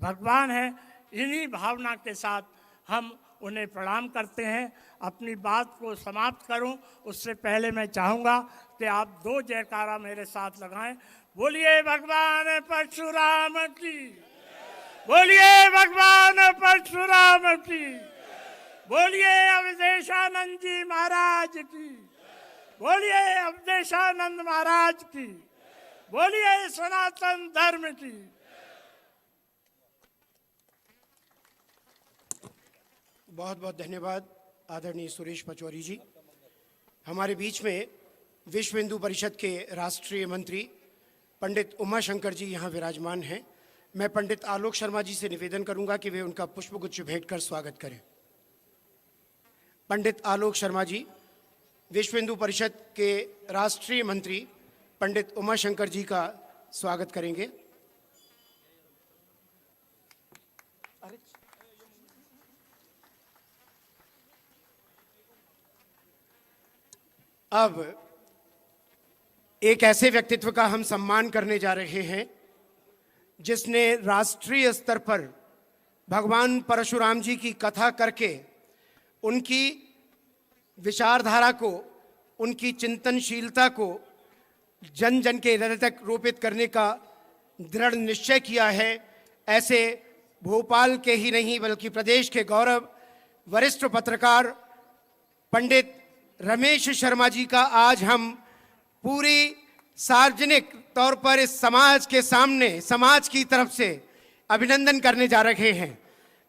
भगवान हैं। इन्हीं भावना के साथ हम उन्हें प्रणाम करते हैं। अपनी बात को समाप्त करूं उससे पहले मैं चाहूँगा कि आप दो जयकारा मेरे साथ लगाएं। बोलिए भगवान परशुराम की, बोलिए भगवान परशुराम की, बोलिए अवधेशानंद जी महाराज की, बोलिए अवधेशानंद महाराज की, बोलिए सनातन धर्म की। बहुत बहुत धन्यवाद आदरणीय सुरेश पचौरी जी। हमारे बीच में विश्व हिंदू परिषद के राष्ट्रीय मंत्री पंडित उमाशंकर जी यहाँ विराजमान हैं। मैं पंडित आलोक शर्मा जी से निवेदन करूंगा कि वे उनका पुष्पगुच्छ भेंट कर स्वागत करें। पंडित आलोक शर्मा जी विश्व हिंदू परिषद के राष्ट्रीय मंत्री पंडित उमाशंकर जी का स्वागत करेंगे। अब एक ऐसे व्यक्तित्व का हम सम्मान करने जा रहे हैं जिसने राष्ट्रीय स्तर पर भगवान परशुराम जी की कथा करके उनकी विचारधारा को, उनकी चिंतनशीलता को जन जन के हृदय तक रोपित करने का दृढ़ निश्चय किया है। ऐसे भोपाल के ही नहीं बल्कि प्रदेश के गौरव वरिष्ठ पत्रकार पंडित रमेश शर्मा जी का आज हम पूरी सार्वजनिक तौर पर इस समाज के सामने, समाज की तरफ से अभिनंदन करने जा रहे हैं।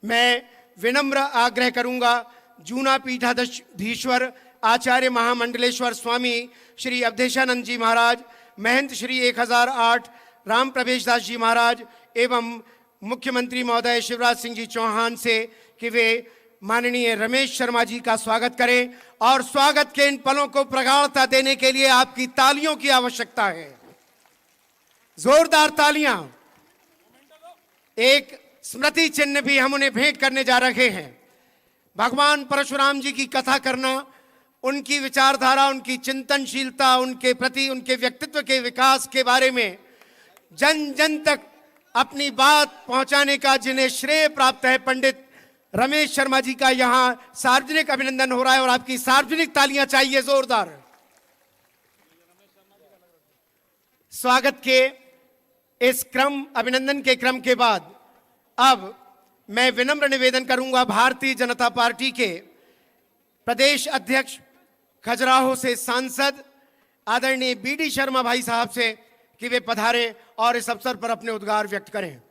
मैं विनम्र आग्रह करूंगा जूना पीठाधीश्वर आचार्य महामंडलेश्वर स्वामी श्री अवधेशानंद जी महाराज, महंत श्री 1008 राम प्रवेश दास जी महाराज एवं मुख्यमंत्री महोदय शिवराज सिंह जी चौहान से कि वे माननीय रमेश शर्मा जी का स्वागत करें और स्वागत के इन पलों को प्रगाढ़ता देने के लिए आपकी तालियों की आवश्यकता है। जोरदार तालियां। एक स्मृति चिन्ह भी हम उन्हें भेंट करने जा रहे हैं। भगवान परशुराम जी की कथा करना, उनकी विचारधारा, उनकी चिंतनशीलता, उनके प्रति, उनके व्यक्तित्व के विकास के बारे में जन जन तक अपनी बात पहुंचाने का जिन्हें श्रेय प्राप्त है, पंडित रमेश शर्मा जी का यहां सार्वजनिक अभिनंदन हो रहा है और आपकी सार्वजनिक तालियां चाहिए जोरदार। स्वागत के इस क्रम, अभिनंदन के क्रम के बाद अब मैं विनम्र निवेदन करूंगा भारतीय जनता पार्टी के प्रदेश अध्यक्ष, खजुराहो से सांसद आदरणीय बीडी शर्मा भाई साहब से कि वे पधारें और इस अवसर पर अपने उद्गार व्यक्त करें।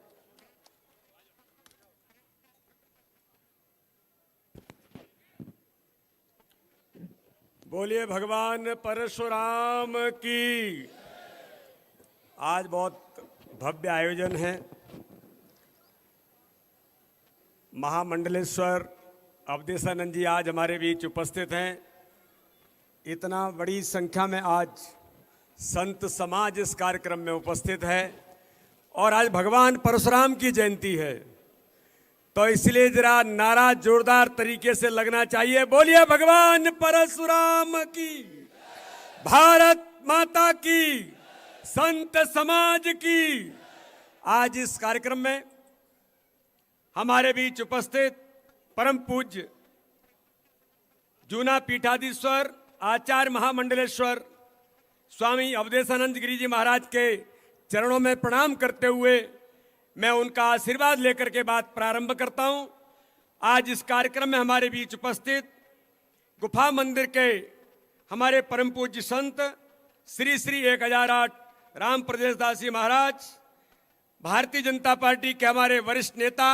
बोलिए भगवान परशुराम की। आज बहुत भव्य आयोजन है। महामंडलेश्वर अवधेशानंद जी आज हमारे बीच उपस्थित हैं। इतना बड़ी संख्या में आज संत समाज इस कार्यक्रम में उपस्थित है और आज भगवान परशुराम की जयंती है, तो इसलिए जरा नारा जोरदार तरीके से लगना चाहिए। बोलिए भगवान परशुराम की, भारत माता की, संत समाज की। आज इस कार्यक्रम में हमारे बीच उपस्थित परम पूज्य जूना पीठाधीश्वर आचार्य महामंडलेश्वर स्वामी अवधेशानंद गिरी जी महाराज के चरणों में प्रणाम करते हुए मैं उनका आशीर्वाद लेकर के बात प्रारंभ करता हूं। आज इस कार्यक्रम में हमारे बीच उपस्थित गुफा मंदिर के हमारे परम पूज्य संत श्री श्री 1008 राम प्रवेश दास जी महाराज, भारतीय जनता पार्टी के हमारे वरिष्ठ नेता,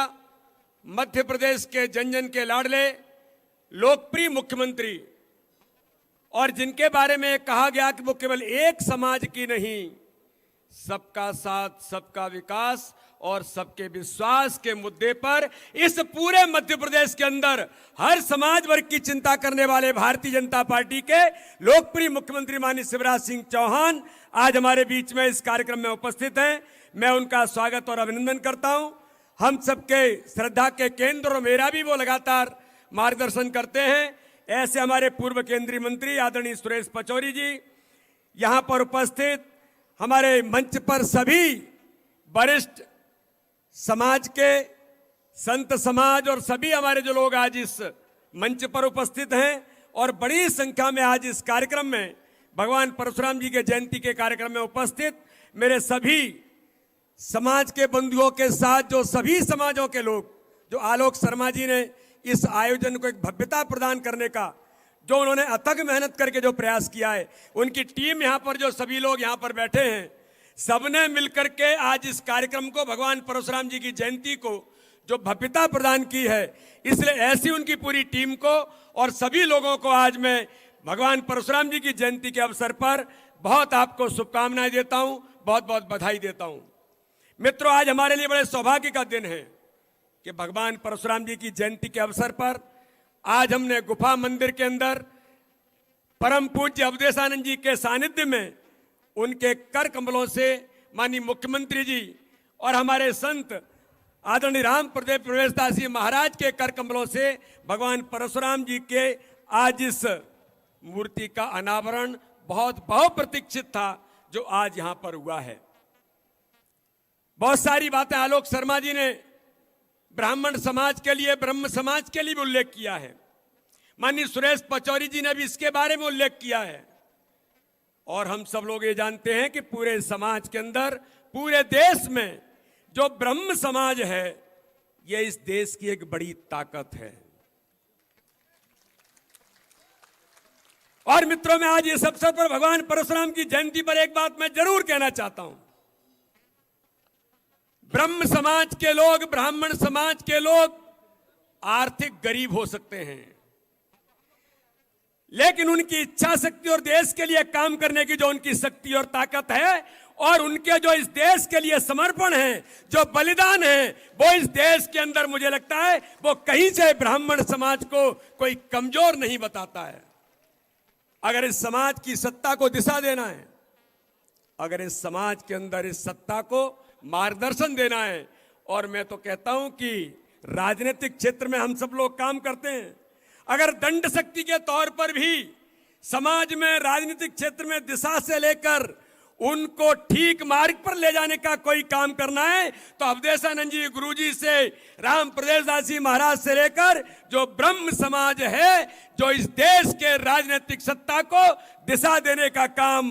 मध्य प्रदेश के जन जन के लाडले लोकप्रिय मुख्यमंत्री, और जिनके बारे में कहा गया कि वो केवल एक समाज की नहीं, सबका साथ, सबका विकास और सबके विश्वास के मुद्दे पर इस पूरे मध्य प्रदेश के अंदर हर समाज वर्ग की चिंता करने वाले भारतीय जनता पार्टी के लोकप्रिय मुख्यमंत्री माननीय शिवराज सिंह चौहान आज हमारे बीच में इस कार्यक्रम में उपस्थित हैं। मैं उनका स्वागत और अभिनंदन करता हूं। हम सबके श्रद्धा के केंद्र और मेरा भी वो लगातार मार्गदर्शन करते हैं। ऐसे हमारे पूर्व केंद्रीय मंत्री आदरणीय सुरेश पचौरी जी, यहां पर उपस्थित हमारे मंच पर सभी वरिष्ठ समाज के संत समाज और सभी हमारे जो लोग आज इस मंच पर उपस्थित हैं और बड़ी संख्या में आज इस कार्यक्रम में भगवान परशुराम जी के जयंती के कार्यक्रम में उपस्थित मेरे सभी समाज के बंधुओं के साथ जो सभी समाजों के लोग, जो आलोक शर्मा जी ने इस आयोजन को एक भव्यता प्रदान करने का जो उन्होंने अथक मेहनत करके जो प्रयास किया है, उनकी टीम यहाँ पर जो सभी लोग यहाँ पर बैठे हैं, सबने मिलकर के आज इस कार्यक्रम को, भगवान परशुराम जी की जयंती को जो भव्यता प्रदान की है, इसलिए ऐसी उनकी पूरी टीम को और सभी लोगों को आज मैं भगवान परशुराम जी की जयंती के अवसर पर बहुत आपको शुभकामनाएं देता हूं, बहुत बहुत बधाई देता हूं। मित्रों, आज हमारे लिए बड़े सौभाग्य का दिन है कि भगवान परशुराम जी की जयंती के अवसर पर आज हमने गुफा मंदिर के अंदर परम पूज्य अवधेशानंद जी के सानिध्य में उनके कर कमलों से माननीय मुख्यमंत्री जी और हमारे संत आदरणीय राम प्रवेश दास जी महाराज के कर कमलों से भगवान परशुराम जी के आज इस मूर्ति का अनावरण बहुत बहुप्रतीक्षित था, जो आज यहां पर हुआ है। बहुत सारी बातें आलोक शर्मा जी ने ब्राह्मण समाज के लिए, ब्रह्म समाज के लिए भी उल्लेख किया है। माननीय सुरेश पचौरी जी ने भी इसके बारे में उल्लेख किया है। और हम सब लोग ये जानते हैं कि पूरे समाज के अंदर, पूरे देश में जो ब्रह्म समाज है, ये इस देश की एक बड़ी ताकत है। और मित्रों, मैं आज इस अवसर पर भगवान परशुराम की जयंती पर एक बात मैं जरूर कहना चाहता हूं। ब्रह्म समाज के लोग, ब्राह्मण समाज के लोग आर्थिक गरीब हो सकते हैं, लेकिन उनकी इच्छा शक्ति और देश के लिए काम करने की जो उनकी शक्ति और ताकत है, और उनके जो इस देश के लिए समर्पण है, जो बलिदान है, वो इस देश के अंदर मुझे लगता है वो कहीं से ब्राह्मण समाज को कोई कमजोर नहीं बताता है। अगर इस समाज की सत्ता को दिशा देना है, अगर इस समाज के अंदर इस सत्ता को मार्गदर्शन देना है, और मैं तो कहता हूं कि राजनीतिक क्षेत्र में हम सब लोग काम करते हैं, अगर दंड शक्ति के तौर पर भी समाज में, राजनीतिक क्षेत्र में दिशा से लेकर उनको ठीक मार्ग पर ले जाने का कोई काम करना है, तो अवधेशानंद जी गुरु जी से, राम प्रदेश दास जी महाराज से लेकर जो ब्रह्म समाज है, जो इस देश के राजनीतिक सत्ता को दिशा देने का काम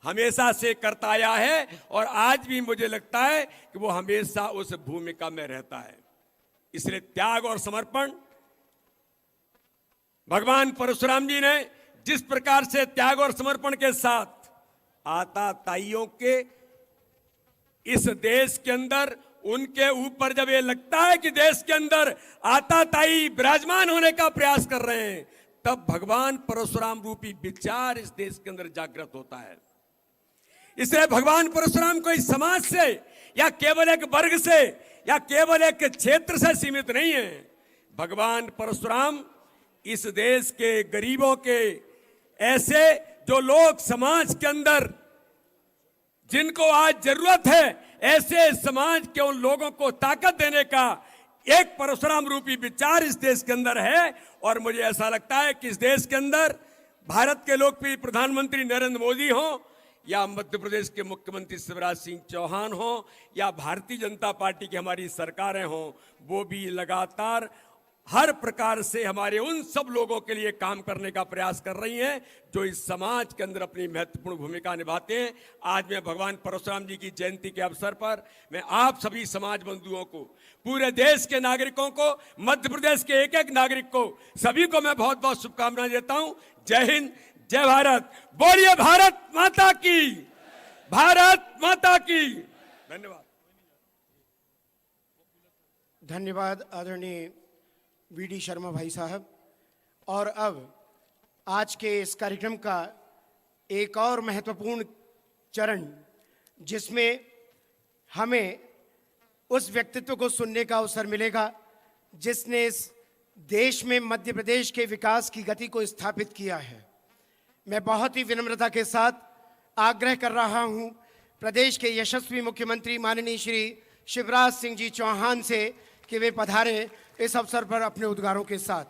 हमेशा से करता आया है, और आज भी मुझे लगता है कि वो हमेशा उस भूमिका में रहता है। इसलिए त्याग और समर्पण, भगवान परशुराम जी ने जिस प्रकार से त्याग और समर्पण के साथ आताताइयों के इस देश के अंदर, उनके ऊपर जब ये लगता है कि देश के अंदर आताताई विराजमान होने का प्रयास कर रहे हैं, तब भगवान परशुराम रूपी विचार इस देश के अंदर जागृत होता है। इसलिए भगवान परशुराम कोई समाज से या केवल एक वर्ग से या केवल एक क्षेत्र से सीमित नहीं है। भगवान परशुराम इस देश के गरीबों के, ऐसे जो लोग समाज के अंदर जिनको आज जरूरत है, ऐसे समाज के उन लोगों को ताकत देने का एक परशुराम रूपी विचार इस देश के अंदर है। और मुझे ऐसा लगता है कि इस देश के अंदर भारत के लोकप्रिय प्रधानमंत्री नरेंद्र मोदी हों, या मध्य प्रदेश के मुख्यमंत्री शिवराज सिंह चौहान हों, या भारतीय जनता पार्टी की हमारी सरकारें हों, वो भी लगातार हर प्रकार से हमारे उन सब लोगों के लिए काम करने का प्रयास कर रही हैं जो इस समाज के अंदर अपनी महत्वपूर्ण भूमिका निभाते हैं। आज मैं भगवान परशुराम जी की जयंती के अवसर पर मैं आप सभी समाज बंधुओं को, पूरे देश के नागरिकों को, मध्य प्रदेश के एक एक नागरिक को, सभी को मैं बहुत बहुत शुभकामनाएं देता हूं। जय हिंद, जय भारत। बोलिए भारत माता की, भारत माता की। धन्यवाद। धन्यवाद आदरणीय वीडी शर्मा भाई साहब। और अब आज के इस कार्यक्रम का एक और महत्वपूर्ण चरण, जिसमें हमें उस व्यक्तित्व को सुनने का अवसर मिलेगा जिसने इस देश में मध्य प्रदेश के विकास की गति को स्थापित किया है। मैं बहुत ही विनम्रता के साथ आग्रह कर रहा हूं प्रदेश के यशस्वी मुख्यमंत्री माननीय श्री शिवराज सिंह जी चौहान से कि वे पधारें इस अवसर पर अपने उद्गारों के साथ।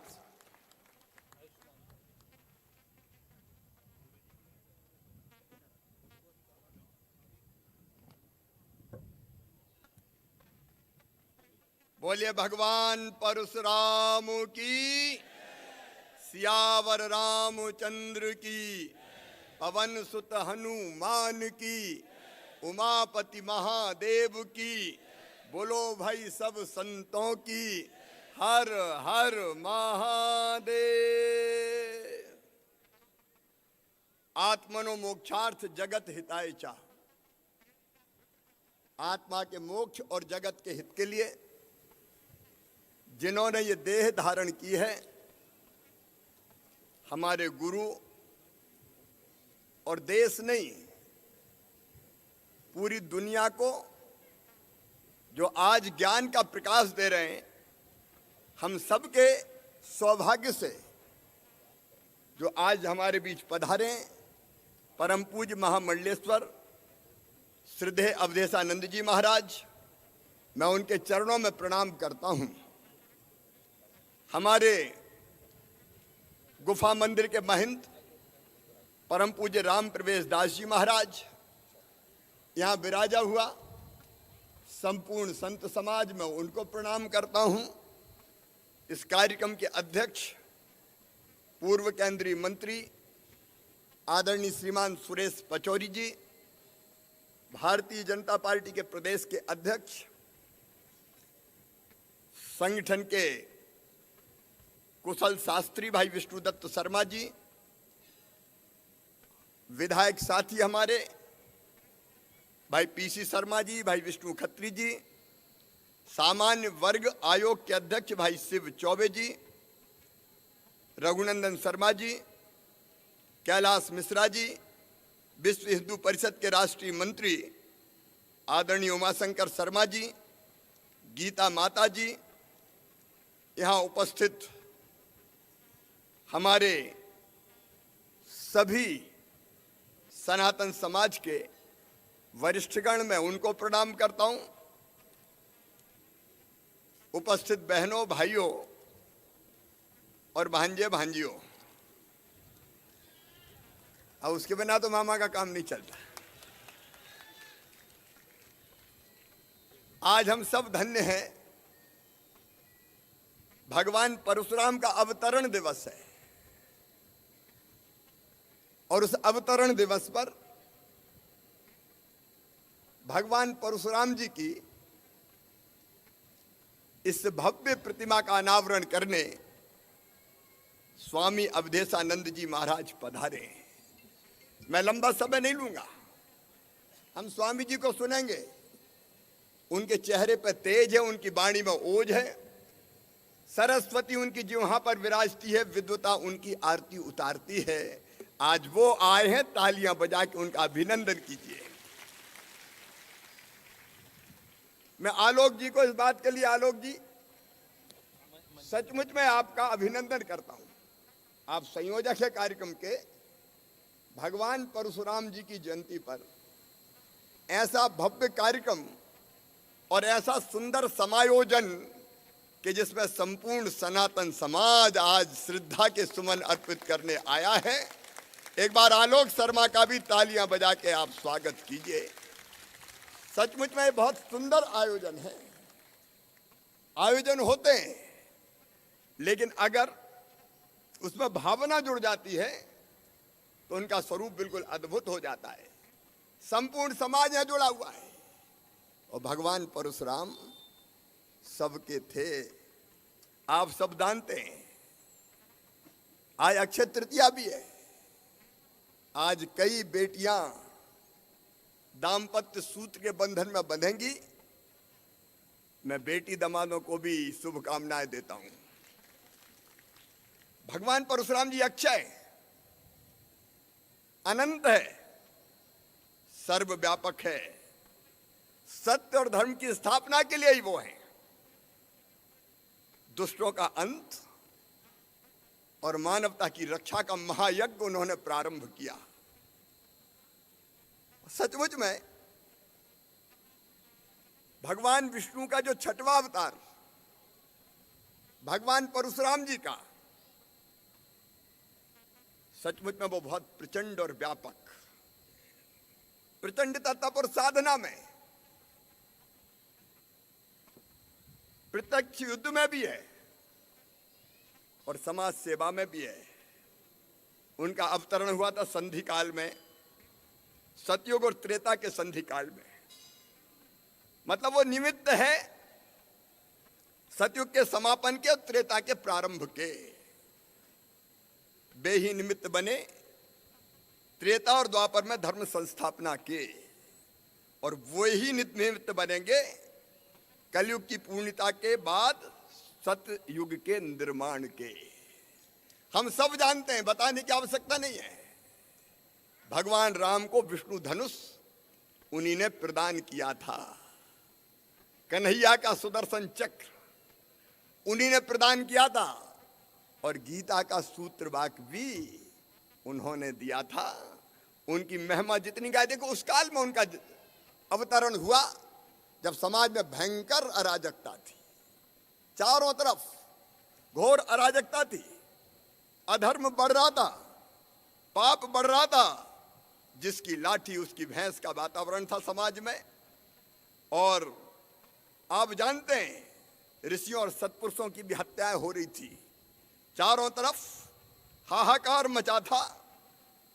बोलिए भगवान परशुराम की, सियावर रामचंद्र की, पवन सुत हनुमान की, उमापति महादेव की, बोलो भाई सब संतों की, हर हर महादेव। आत्मनो मोक्षार्थ जगत हिताय चा, आत्मा के मोक्ष और जगत के हित के लिए जिन्होंने ये देह धारण की है, हमारे गुरु और देश नहीं पूरी दुनिया को जो आज ज्ञान का प्रकाश दे रहे हैं, हम सबके सौभाग्य से जो आज हमारे बीच पधारे परम पूज्य महामंडलेश्वर श्रद्धेय अवधेशानंद जी महाराज, मैं उनके चरणों में प्रणाम करता हूं। हमारे गुफा मंदिर के महंत परम पूज्य राम प्रवेश दास जी महाराज यहाँ विराजा हुआ, संपूर्ण संत समाज में उनको प्रणाम करता हूँ। इस कार्यक्रम के अध्यक्ष पूर्व केंद्रीय मंत्री आदरणीय श्रीमान सुरेश पचौरी जी, भारतीय जनता पार्टी के प्रदेश के अध्यक्ष, संगठन के कुशल शास्त्री भाई विष्णुदत्त शर्मा जी, विधायक साथी हमारे भाई पीसी शर्मा जी, भाई विष्णु खत्री जी, सामान्य वर्ग आयोग के अध्यक्ष भाई शिव चौबे जी, रघुनंदन शर्मा जी, कैलाश मिश्रा जी, विश्व हिंदू परिषद के राष्ट्रीय मंत्री आदरणीय उमाशंकर शर्मा जी, गीता माता जी, यहाँ उपस्थित हमारे सभी सनातन समाज के वरिष्ठगण, मैं उनको प्रणाम करता हूं। उपस्थित बहनों, भाइयों और भांजे भांजियों, अब उसके बिना तो मामा का काम नहीं चलता। आज हम सब धन्य हैं, भगवान परशुराम का अवतरण दिवस है और उस अवतरण दिवस पर भगवान परशुराम जी की इस भव्य प्रतिमा का अनावरण करने स्वामी अवधेशानंद जी महाराज पधारे। मैं लंबा समय नहीं लूंगा, हम स्वामी जी को सुनेंगे। उनके चेहरे पर तेज है, उनकी वाणी में ओज है, सरस्वती उनकी जिह्वा पर विराजती है, विद्वता उनकी आरती उतारती है। आज वो आए हैं, तालियां बजा के उनका अभिनंदन कीजिए। मैं आलोक जी को इस बात के लिए, आलोक जी सचमुच में आपका अभिनंदन करता हूं। आप संयोजक है कार्यक्रम के। भगवान परशुराम जी की जयंती पर ऐसा भव्य कार्यक्रम और ऐसा सुंदर समायोजन कि जिसमें संपूर्ण सनातन समाज आज श्रद्धा के सुमन अर्पित करने आया है। एक बार आलोक शर्मा का भी तालियां बजा के आप स्वागत कीजिए। सचमुच में बहुत सुंदर आयोजन है। आयोजन होते हैं, लेकिन अगर उसमें भावना जुड़ जाती है तो उनका स्वरूप बिल्कुल अद्भुत हो जाता है। संपूर्ण समाज यहां जुड़ा हुआ है और भगवान परशुराम सबके थे, आप सब जानते हैं। आज अक्षय तृतीया भी है। आज कई बेटियां दाम्पत्य सूत्र के बंधन में बंधेंगी। मैं बेटी दमादों को भी शुभकामनाएं देता हूं। भगवान परशुराम जी अक्षय, अनंत है, सर्वव्यापक है। सत्य और धर्म की स्थापना के लिए ही वो हैं। दुष्टों का अंत और मानवता की रक्षा का महायज्ञ उन्होंने प्रारंभ किया। सचमुच में भगवान विष्णु का जो छठवां अवतार भगवान परशुराम जी का, सचमुच में वो बहुत प्रचंड और व्यापक, प्रचंडता तप और साधना में, प्रत्यक्ष युद्ध में भी है और समाज सेवा में भी है। उनका अवतरण हुआ था संधि काल में, सतयुग और त्रेता के संधि काल में। मतलब वो निमित्त है सतयुग के समापन के और त्रेता के प्रारंभ के। वे ही निमित्त बने त्रेता और द्वापर में धर्म संस्थापना के, और वो ही निमित्त बनेंगे कलयुग की पूर्णता के बाद सतयुग के निर्माण के। हम सब जानते हैं, बताने की आवश्यकता नहीं है। भगवान राम को विष्णु धनुष उन्हीं ने प्रदान किया था। कन्हैया का सुदर्शन चक्र उन्हीं ने प्रदान किया था और गीता का सूत्र वाक्य भी उन्होंने दिया था। उनकी महिमा जितनी गाय, देखो उस काल में उनका अवतरण हुआ जब समाज में भयंकर अराजकता थी, चारों तरफ घोर अराजकता थी। अधर्म बढ़ रहा था, पाप बढ़ रहा था, जिसकी लाठी उसकी भैंस का वातावरण था समाज में। और आप जानते हैं ऋषियों और सत्पुरुषों की भी हत्याएं हो रही थी, चारों तरफ हाहाकार मचा था।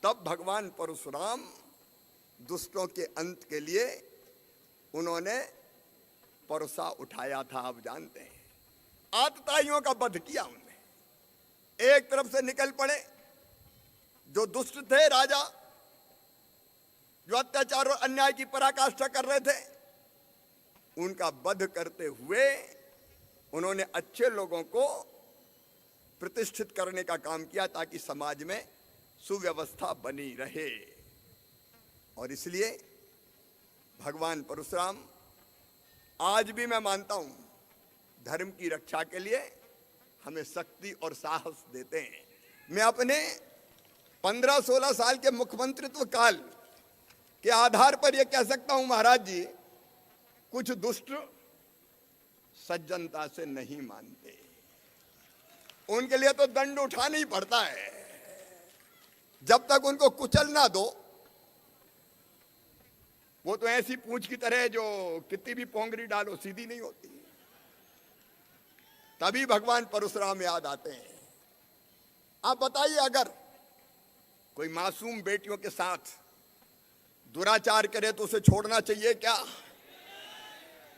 तब भगवान परशुराम दुष्टों के अंत के लिए उन्होंने परसा उठाया था। आप जानते हैं आतताइयों का वध किया उन्होंने। एक तरफ से निकल पड़े जो दुष्ट थे, राजा जो अत्याचार और अन्याय की पराकाष्ठा कर रहे थे, उनका वध करते हुए उन्होंने अच्छे लोगों को प्रतिष्ठित करने का काम किया ताकि समाज में सुव्यवस्था बनी रहे। और इसलिए भगवान परशुराम आज भी मैं मानता हूं धर्म की रक्षा के लिए हमें शक्ति और साहस देते हैं। मैं अपने 15-16 साल के मुख्यमंत्रित्व काल के आधार पर यह कह सकता हूं महाराज जी, कुछ दुष्ट सज्जनता से नहीं मानते, उनके लिए तो दंड उठाना ही पड़ता है। जब तक उनको कुचल ना दो, वो तो ऐसी पूंछ की तरह जो कितनी भी पोंगरी डालो सीधी नहीं होती। तभी भगवान परशुराम याद आते हैं। आप बताइए, अगर कोई मासूम बेटियों के साथ दुराचार करे तो उसे छोड़ना चाहिए क्या?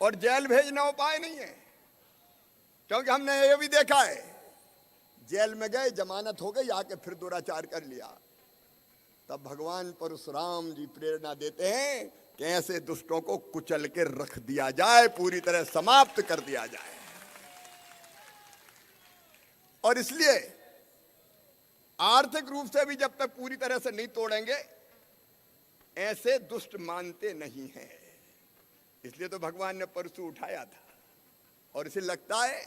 और जेल भेजना उपाय नहीं है, क्योंकि हमने ये भी देखा है, जेल में गए, जमानत हो गई, आके फिर दुराचार कर लिया। तब भगवान परशुराम जी प्रेरणा देते हैं कि ऐसे दुष्टों को कुचल के रख दिया जाए, पूरी तरह समाप्त कर दिया जाए। और इसलिए आर्थिक रूप से भी जब तक पूरी तरह से नहीं तोड़ेंगे, ऐसे दुष्ट मानते नहीं हैं। इसलिए तो भगवान ने परशु उठाया था। और इसे लगता है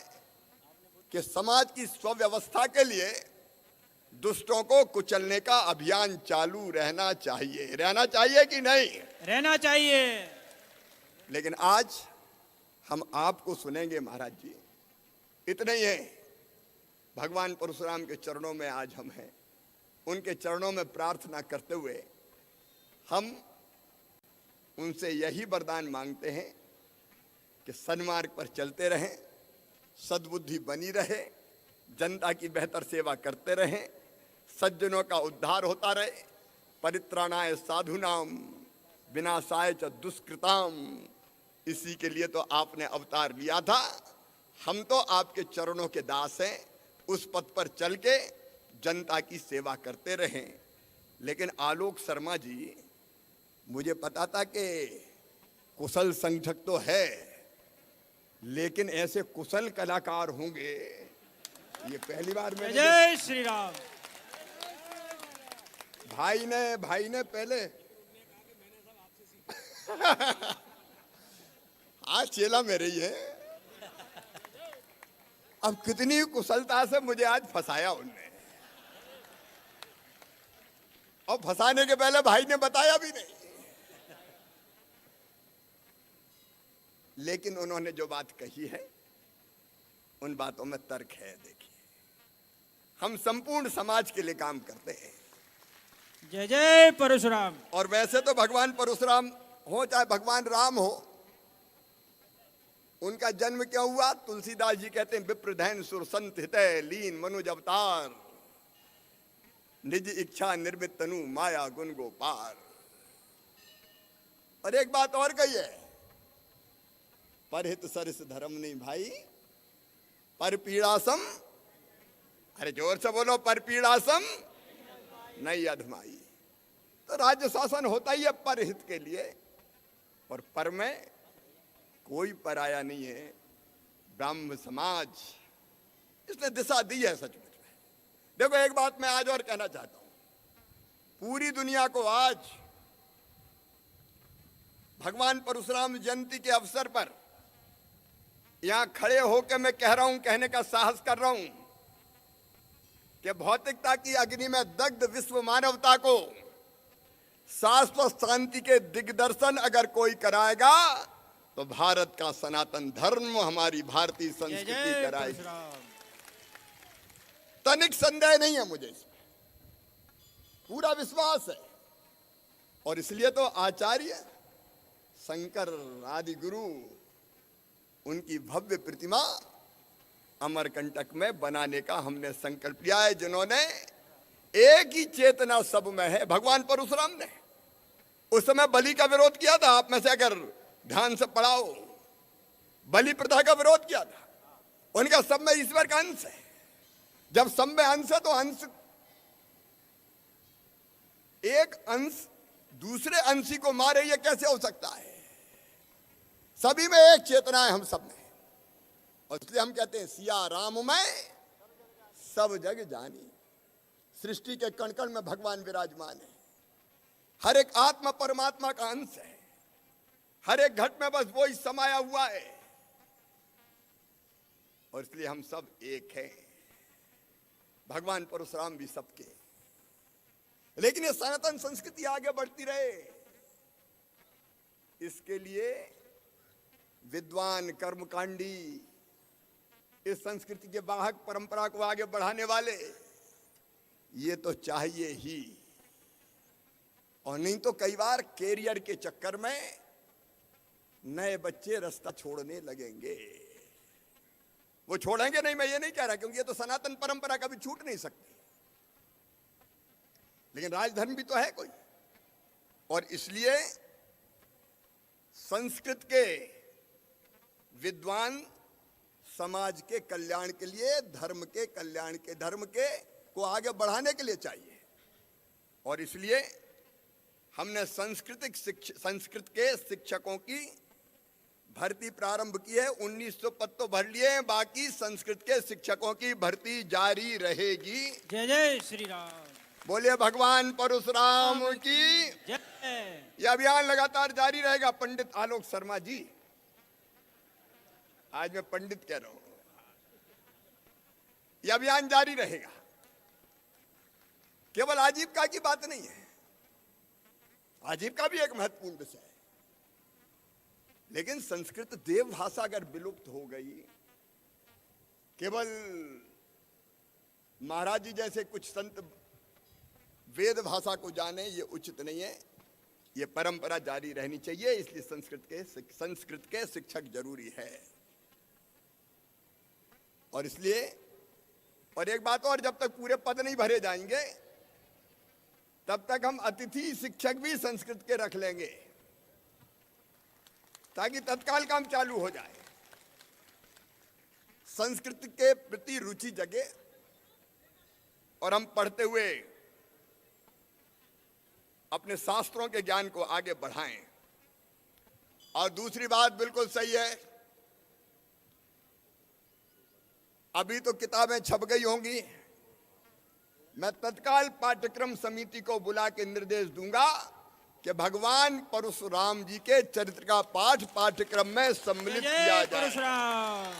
कि समाज की स्वव्यवस्था के लिए दुष्टों को कुचलने का अभियान चालू रहना चाहिए। रहना चाहिए कि नहीं? रहना चाहिए। लेकिन आज हम आपको सुनेंगे महाराज जी। इतना ही है, भगवान परशुराम के चरणों में आज हम हैं। उनके चरणों में प्रार्थना करते हुए हम उनसे यही वरदान मांगते हैं कि सन्मार्ग पर चलते रहें, सद्बुद्धि बनी रहे, जनता की बेहतर सेवा करते रहें, सज्जनों का उद्धार होता रहे, परित्राणाय साधुनाम विनाशाय च दुष्कृताम। इसी के लिए तो आपने अवतार लिया था। हम तो आपके चरणों के दास हैं। उस पथ पर चल के जनता की सेवा करते रहें। लेकिन आलोक शर्मा जी, मुझे पता था कि कुशल संगठक तो है, लेकिन ऐसे कुशल कलाकार होंगे ये पहली बार मैंने। जय श्री राम। भाई ने पहले आज चेला मेरे ही है। अब कितनी कुशलता से मुझे आज फंसाया उनने, और फंसाने के पहले भाई ने बताया भी नहीं। लेकिन उन्होंने जो बात कही है, उन बातों में तर्क है। देखिए, हम संपूर्ण समाज के लिए काम करते हैं। जय जय परशुराम। और वैसे तो भगवान परशुराम हो चाहे भगवान राम हो, उनका जन्म क्या हुआ? तुलसीदास जी कहते हैं, विप्रधैन सुर संत हितै लीन मनुज अवतार, निज इच्छा निर्मित तनु माया गुण गोपार। और एक बात और कही है, परहित सरिस धर्म नहीं भाई, पर पीड़ासम, अरे जोर से बोलो, पर पीड़ासम नहीं अधमाई। तो राज्य शासन होता ही है परहित के लिए, और पर में कोई पराया नहीं है। ब्राह्म समाज इसने दिशा दी है सचमुच में। देखो, एक बात मैं आज और कहना चाहता हूं, पूरी दुनिया को आज भगवान परशुराम जयंती के अवसर पर यहां खड़े होकर मैं कह रहा हूं, कहने का साहस कर रहा हूं कि भौतिकता की अग्नि में दग्ध विश्व मानवता को शाश्वत शांति के दिग्दर्शन अगर कोई कराएगा तो भारत का सनातन धर्म, हमारी भारतीय संस्कृति कराएगी। तनिक संदेह नहीं है मुझे इसमें, पूरा विश्वास है। और इसलिए तो आचार्य शंकर आदि गुरु उनकी भव्य प्रतिमा अमरकंटक में बनाने का हमने संकल्प लिया है, जिन्होंने एक ही चेतना सब में है। भगवान परशुराम ने उस समय बलि का विरोध किया था, आप में से अगर ध्यान से पढ़ाओ, बलि प्रथा का विरोध किया था। उनका सब में ईश्वर का अंश है। जब सब में अंश है तो अंश, एक अंश दूसरे अंशी को मारे, ये कैसे हो सकता है? सभी में एक चेतना है, हम सब में। और इसलिए हम कहते हैं सिया राम में सब जग जानी। सृष्टि के कण कण में भगवान विराजमान है। हर एक आत्मा परमात्मा का अंश है। हर एक घट में बस वो ही समाया हुआ है। और इसलिए हम सब एक हैं। भगवान परशुराम भी सबके। लेकिन ये सनातन संस्कृति आगे बढ़ती रहे, इसके लिए विद्वान कर्मकांडी, इस संस्कृति के वाहक, परंपरा को आगे बढ़ाने वाले, ये तो चाहिए ही। और नहीं तो कई बार कैरियर के चक्कर में नए बच्चे रास्ता छोड़ने लगेंगे। वो छोड़ेंगे नहीं, मैं ये नहीं कह रहा, क्योंकि ये तो सनातन परंपरा कभी छूट नहीं सकती। लेकिन राजधर्म भी तो है कोई। और इसलिए संस्कृत के विद्वान समाज के कल्याण के लिए, धर्म के कल्याण के, धर्म के को आगे बढ़ाने के लिए चाहिए। और इसलिए हमने संस्कृत के शिक्षकों की भर्ती प्रारंभ की है। 1900 पद तो भर लिए हैं, बाकी संस्कृत के शिक्षकों की भर्ती जारी रहेगी। जय जय श्री राम। बोलिए भगवान परशुराम की जय। यह अभियान लगातार जारी रहेगा। पंडित आलोक शर्मा जी, आज मैं पंडित कह रहा हूं, यह अभियान जारी रहेगा। केवल आजीविका की बात नहीं है, आजीविका भी एक महत्वपूर्ण विषय है। लेकिन संस्कृत देव भाषा अगर विलुप्त हो गई, केवल महाराज जी जैसे कुछ संत वेद भाषा को जाने, ये उचित नहीं है। ये परंपरा जारी रहनी चाहिए। इसलिए संस्कृत के शिक्षक जरूरी है। और इसलिए, और एक बात और, जब तक पूरे पद नहीं भरे जाएंगे तब तक हम अतिथि शिक्षक भी संस्कृत के रख लेंगे, ताकि तत्काल काम चालू हो जाए। संस्कृत के प्रति रुचि जगे और हम पढ़ते हुए अपने शास्त्रों के ज्ञान को आगे बढ़ाएं। और दूसरी बात बिल्कुल सही है, अभी तो किताबें छप गई होंगी, मैं तत्काल पाठ्यक्रम समिति को बुला के निर्देश दूंगा कि भगवान परशुराम जी के चरित्र का पाठ पाठ्यक्रम में सम्मिलित किया जाए। परशुराम।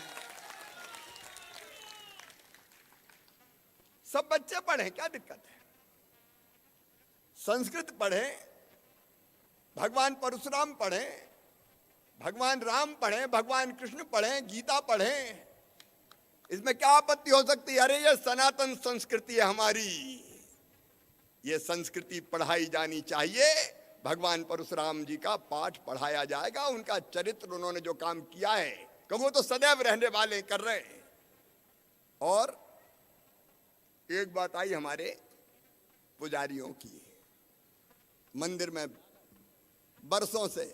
सब बच्चे पढ़ें, क्या दिक्कत है? संस्कृत पढ़ें, भगवान परशुराम पढ़ें, भगवान राम पढ़ें, भगवान कृष्ण पढ़ें, गीता पढ़ें। इसमें क्या आपत्ति हो सकती है? अरे ये सनातन संस्कृति है हमारी, ये संस्कृति पढ़ाई जानी चाहिए। भगवान परशुराम जी का पाठ पढ़ाया जाएगा। उनका चरित्र, उन्होंने जो काम किया है, क्योंकि वो तो सदैव रहने वाले कर रहे हैं। और एक बात आई हमारे पुजारियों की, मंदिर में बरसों से,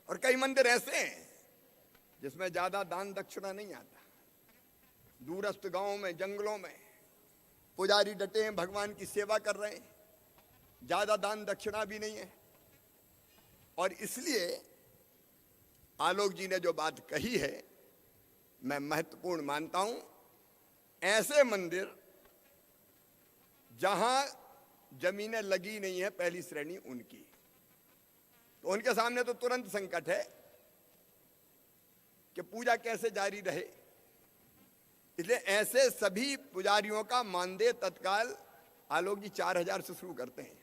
और कई मंदिर ऐसे हैं जिसमें ज्यादा दान दक्षिणा नहीं आता। दूरस्थ गांवों में, जंगलों में पुजारी डटे हैं, भगवान की सेवा कर रहे हैं, ज्यादा दान दक्षिणा भी नहीं है। और इसलिए आलोक जी ने जो बात कही है, मैं महत्वपूर्ण मानता हूं। ऐसे मंदिर जहां जमीनें लगी नहीं है, पहली श्रेणी उनकी, तो उनके सामने तो तुरंत संकट है कि पूजा कैसे जारी रहे। इसलिए ऐसे सभी पुजारियों का मानदेय तत्काल आलोक जी 4000 से शुरू करते हैं।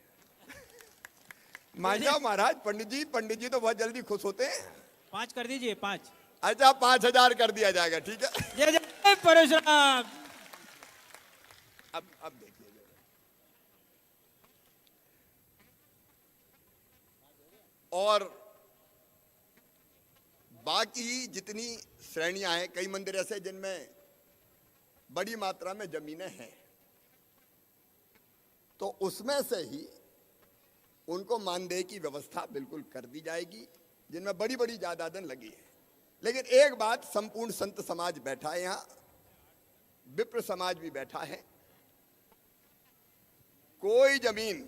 मान जाओ महाराज। पंडित जी तो बहुत जल्दी खुश होते हैं। 5 कर दीजिए, 5। अच्छा, 5000 कर दिया जाएगा, ठीक है। जय जय परशुराम। अब देखिए जरा। और बाकी जितनी श्रेणियां हैं, कई मंदिर ऐसे जिनमें बड़ी मात्रा में जमीनें हैं, तो उसमें से ही उनको मानदेय की व्यवस्था बिल्कुल कर दी जाएगी जिनमें बड़ी बड़ी जायदादें लगी है। लेकिन एक बात, संपूर्ण संत समाज बैठा है यहाँ, विप्र समाज भी बैठा है, कोई जमीन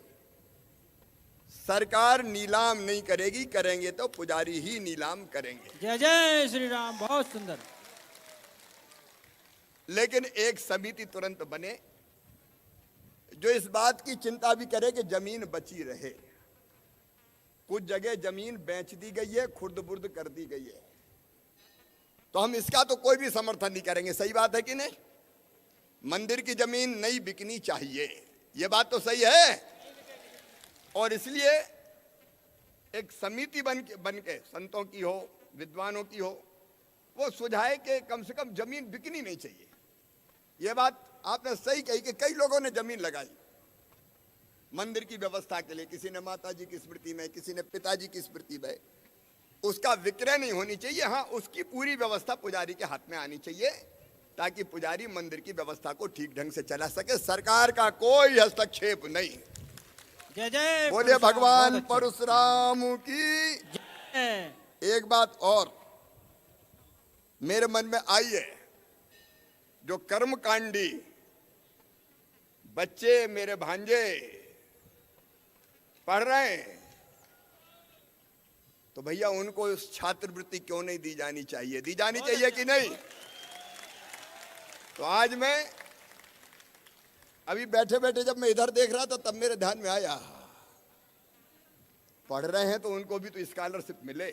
सरकार नीलाम नहीं करेगी, करेंगे तो पुजारी ही नीलाम करेंगे। जय जय श्री राम, बहुत सुंदर। लेकिन एक समिति तुरंत बने जो इस बात की चिंता भी करे कि जमीन बची रहे। कुछ जगह जमीन बेच दी गई है, खुर्द बुर्द कर दी गई है, तो हम इसका तो कोई भी समर्थन नहीं करेंगे। सही बात है कि नहीं? मंदिर की जमीन नहीं बिकनी चाहिए, ये बात तो सही है। और इसलिए एक समिति बन के संतों की हो, विद्वानों की हो, वो सुझाए कि कम से कम जमीन बिकनी नहीं चाहिए। ये बात आपने सही कही कि कई लोगों ने जमीन लगाई मंदिर की व्यवस्था के लिए, किसी ने माता जी की स्मृति में, किसी ने पिताजी की स्मृति में। उसका विक्रय नहीं होनी चाहिए, हाँ उसकी पूरी व्यवस्था पुजारी के हाथ में आनी चाहिए, ताकि पुजारी मंदिर की व्यवस्था को ठीक ढंग से चला सके। सरकार का कोई हस्तक्षेप नहीं। जय जय बोले परशुराम, भगवान बहुत अच्छा। परशुराम की। जय। एक बात और मेरे मन में आई है, जो कर्मकांडी बच्चे मेरे भांजे पढ़ रहे हैं, तो भैया उनको छात्रवृत्ति क्यों नहीं दी जानी चाहिए? दी जानी चाहिए कि नहीं? तो आज मैं अभी बैठे बैठे जब मैं इधर देख रहा था, तब मेरे ध्यान में आया, पढ़ रहे हैं तो उनको भी तो स्कॉलरशिप मिले।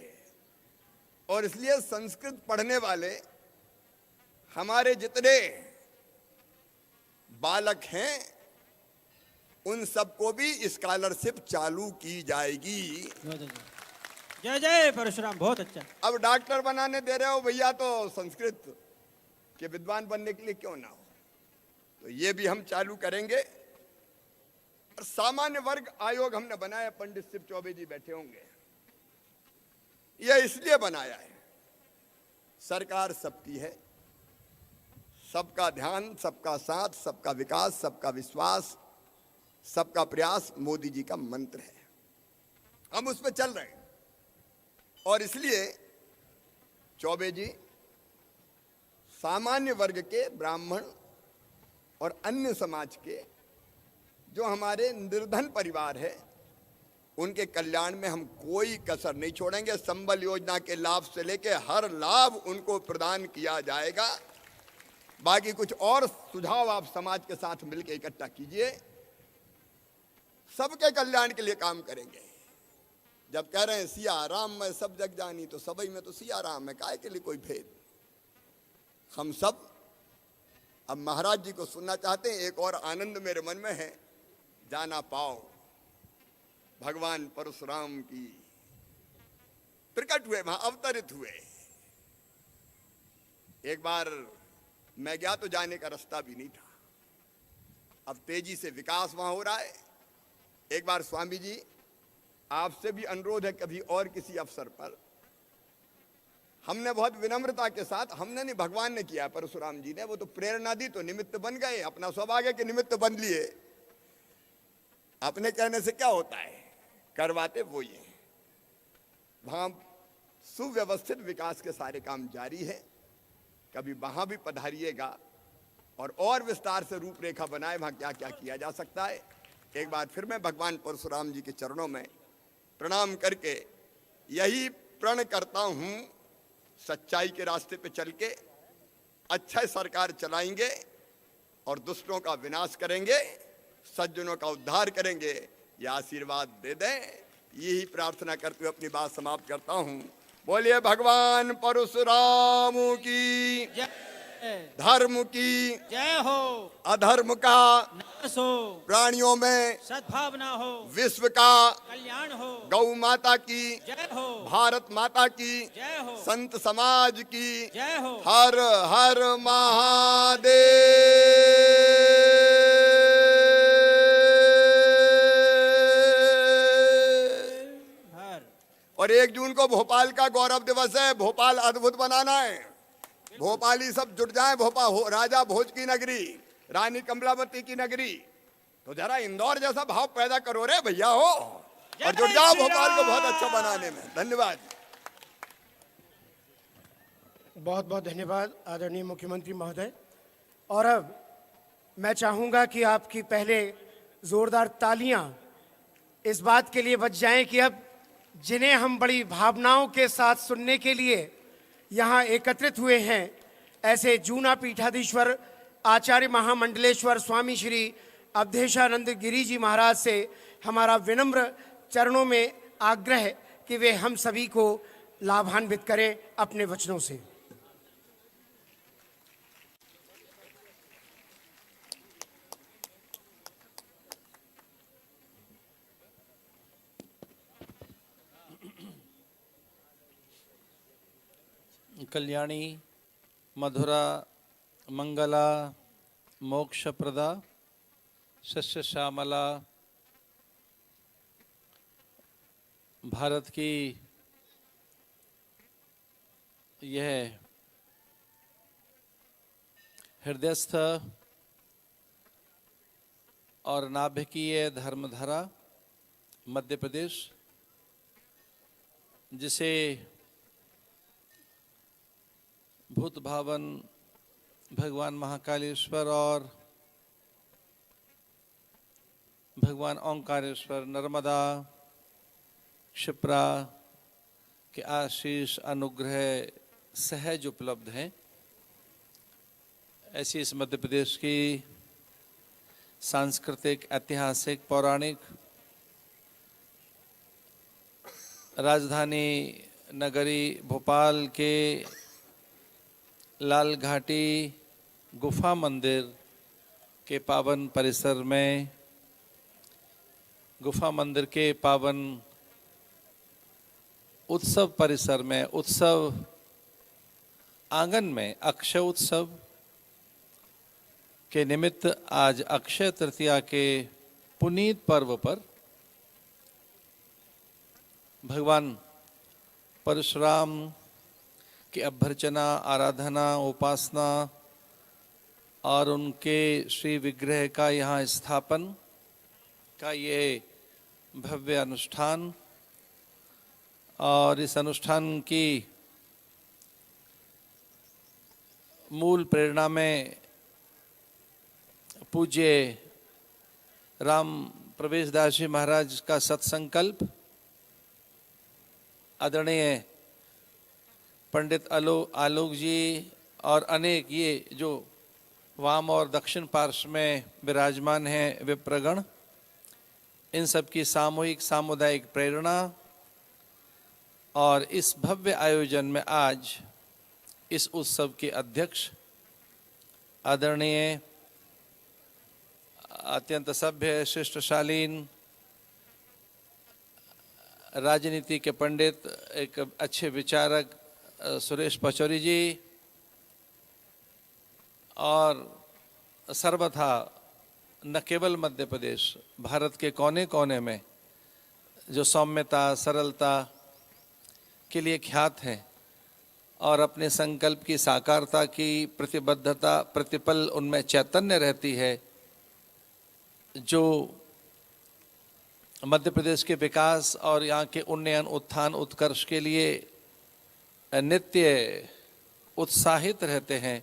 और इसलिए संस्कृत पढ़ने वाले हमारे जितने बालक हैं, उन सबको भी स्कॉलरशिप चालू की जाएगी। जय जय परशुराम, बहुत अच्छा। अब डॉक्टर बनाने दे रहे हो भैया, तो संस्कृत के विद्वान बनने के लिए क्यों ना हो? तो ये भी हम चालू करेंगे। और सामान्य वर्ग आयोग हमने बनाया, पंडित शिव चौबे जी बैठे होंगे। यह इसलिए बनाया है, सरकार सबकी है, सबका ध्यान, सबका साथ, सबका विकास, सबका विश्वास, सबका प्रयास मोदी जी का मंत्र है। हम उस पर चल रहे हैं। और इसलिए चौबे जी सामान्य वर्ग के, ब्राह्मण और अन्य समाज के जो हमारे निर्धन परिवार है, उनके कल्याण में हम कोई कसर नहीं छोड़ेंगे। संबल योजना के लाभ से लेकर हर लाभ उनको प्रदान किया जाएगा। बाकी कुछ और सुझाव आप समाज के साथ मिलकर इकट्ठा कीजिए, सबके कल्याण के लिए काम करेंगे। जब कह रहे हैं सिया राम में सब जग जानी, तो सबई में तो सिया राम है, काहे के लिए कोई भेद? हम सब अब महाराज जी को सुनना चाहते हैं। एक और आनंद मेरे मन में है, जाना पाओ भगवान परशुराम की प्रकट हुए, वहां अवतरित हुए। एक बार मैं गया तो जाने का रास्ता भी नहीं था। अब तेजी से विकास वहां हो रहा है। एक बार स्वामी जी, आपसे भी अनुरोध है, कभी और किसी अवसर पर हमने बहुत विनम्रता के साथ, हमने नहीं भगवान ने किया, परशुराम जी ने, वो तो प्रेरणा दी तो निमित्त बन गए, अपना सौभाग्य के निमित्त बन लिए। अपने कहने से क्या होता है, करवाते वो ये। वहां सुव्यवस्थित विकास के सारे काम जारी है। कभी वहां भी पधारिएगा और विस्तार से रूपरेखा बनाए वहां क्या क्या किया जा सकता है। एक बार फिर मैं भगवान परशुराम जी के चरणों में प्रणाम करके यही प्रण करता हूं, सच्चाई के रास्ते पे चल के अच्छा सरकार चलाएंगे और दुष्टों का विनाश करेंगे, सज्जनों का उद्धार करेंगे। ये आशीर्वाद दे दें, यही प्रार्थना करते हुए अपनी बात समाप्त करता हूं। बोलिए भगवान परशुराम की जय। धर्म की जय हो। अधर्म का नाश हो। प्राणियों में सद्भावना हो। विश्व का कल्याण हो। गौ माता की जय हो। भारत माता की जय हो। संत समाज की। जय हो। हर हर महादेव। और 1 जून को भोपाल का गौरव दिवस है। भोपाल अद्भुत बनाना है। भोपाली सब जुट जाएं। भोपाल राजा भोज की नगरी, रानी कमलावती की नगरी। तो जरा इंदौर जैसा भाव पैदा करो रे भैया हो, और जुट जाओ भोपाल को बहुत अच्छा बनाने में। धन्यवाद। बहुत बहुत धन्यवाद आदरणीय मुख्यमंत्री महोदय। और अब मैं चाहूंगा कि आपकी पहले जोरदार तालियां इस बात के लिए बज जाएं कि अब जिन्हें हम बड़ी भावनाओं के साथ सुनने के लिए यहाँ एकत्रित हुए हैं, ऐसे जूना पीठाधीश्वर आचार्य महामंडलेश्वर स्वामी श्री अवधेशानंद गिरी जी महाराज से हमारा विनम्र चरणों में आग्रह कि वे हम सभी को लाभान्वित करें अपने वचनों से। कल्याणी, मधुरा, मंगला, मोक्षप्रदा, शस्य श्यामला, भारत की यह हृदयस्थ और नाभिकीय धर्मधारा मध्य प्रदेश, जिसे भूत भावन भगवान महाकालेश्वर और भगवान ओंकारेश्वर नर्मदा क्षिप्रा के आशीष अनुग्रह सहज उपलब्ध हैं। ऐसी इस मध्य प्रदेश की सांस्कृतिक, ऐतिहासिक, पौराणिक राजधानी नगरी भोपाल के लाल घाटी गुफा मंदिर के पावन परिसर में, गुफा मंदिर के पावन उत्सव परिसर में, उत्सव आंगन में अक्षय उत्सव के निमित्त आज अक्षय तृतीया के पुनीत पर्व पर भगवान परशुराम की अभ्यर्चना, आराधना, उपासना और उनके श्री विग्रह का यहाँ स्थापन का ये भव्य अनुष्ठान, और इस अनुष्ठान की मूल प्रेरणा में पूज्य राम प्रवेश दास जी महाराज का सत्संकल्प, आदरणीय पंडित आलोक जी और अनेक ये जो वाम और दक्षिण पार्श्व में विराजमान हैं विप्रगण, इन सब की सामूहिक सामुदायिक प्रेरणा और इस भव्य आयोजन में आज इस उत्सव के अध्यक्ष आदरणीय अत्यंत सभ्य शिष्टशालीन राजनीति के पंडित, एक अच्छे विचारक सुरेश पचौरी जी, और सर्वथा न केवल मध्य प्रदेश, भारत के कोने कोने में जो सौम्यता, सरलता के लिए ख्यात है और अपने संकल्प की साकारता की प्रतिबद्धता प्रतिपल उनमें चैतन्य रहती है, जो मध्य प्रदेश के विकास और यहाँ के उन्नयन, उत्थान, उत्कर्ष के लिए नित्य उत्साहित रहते हैं।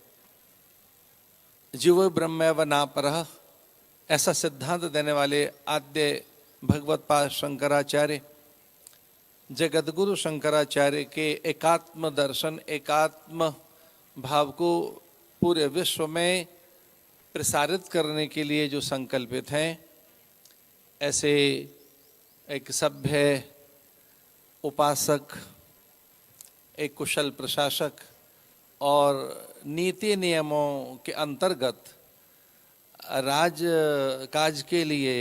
जीवो ब्रह्मैव नापरः ऐसा सिद्धांत देने वाले आद्य भगवत्पाद शंकराचार्य, जगतगुरु शंकराचार्य के एकात्म दर्शन, एकात्म भाव को पूरे विश्व में प्रसारित करने के लिए जो संकल्पित हैं, ऐसे एक सभ्य उपासक, एक कुशल प्रशासक और नीति नियमों के अंतर्गत राज काज के लिए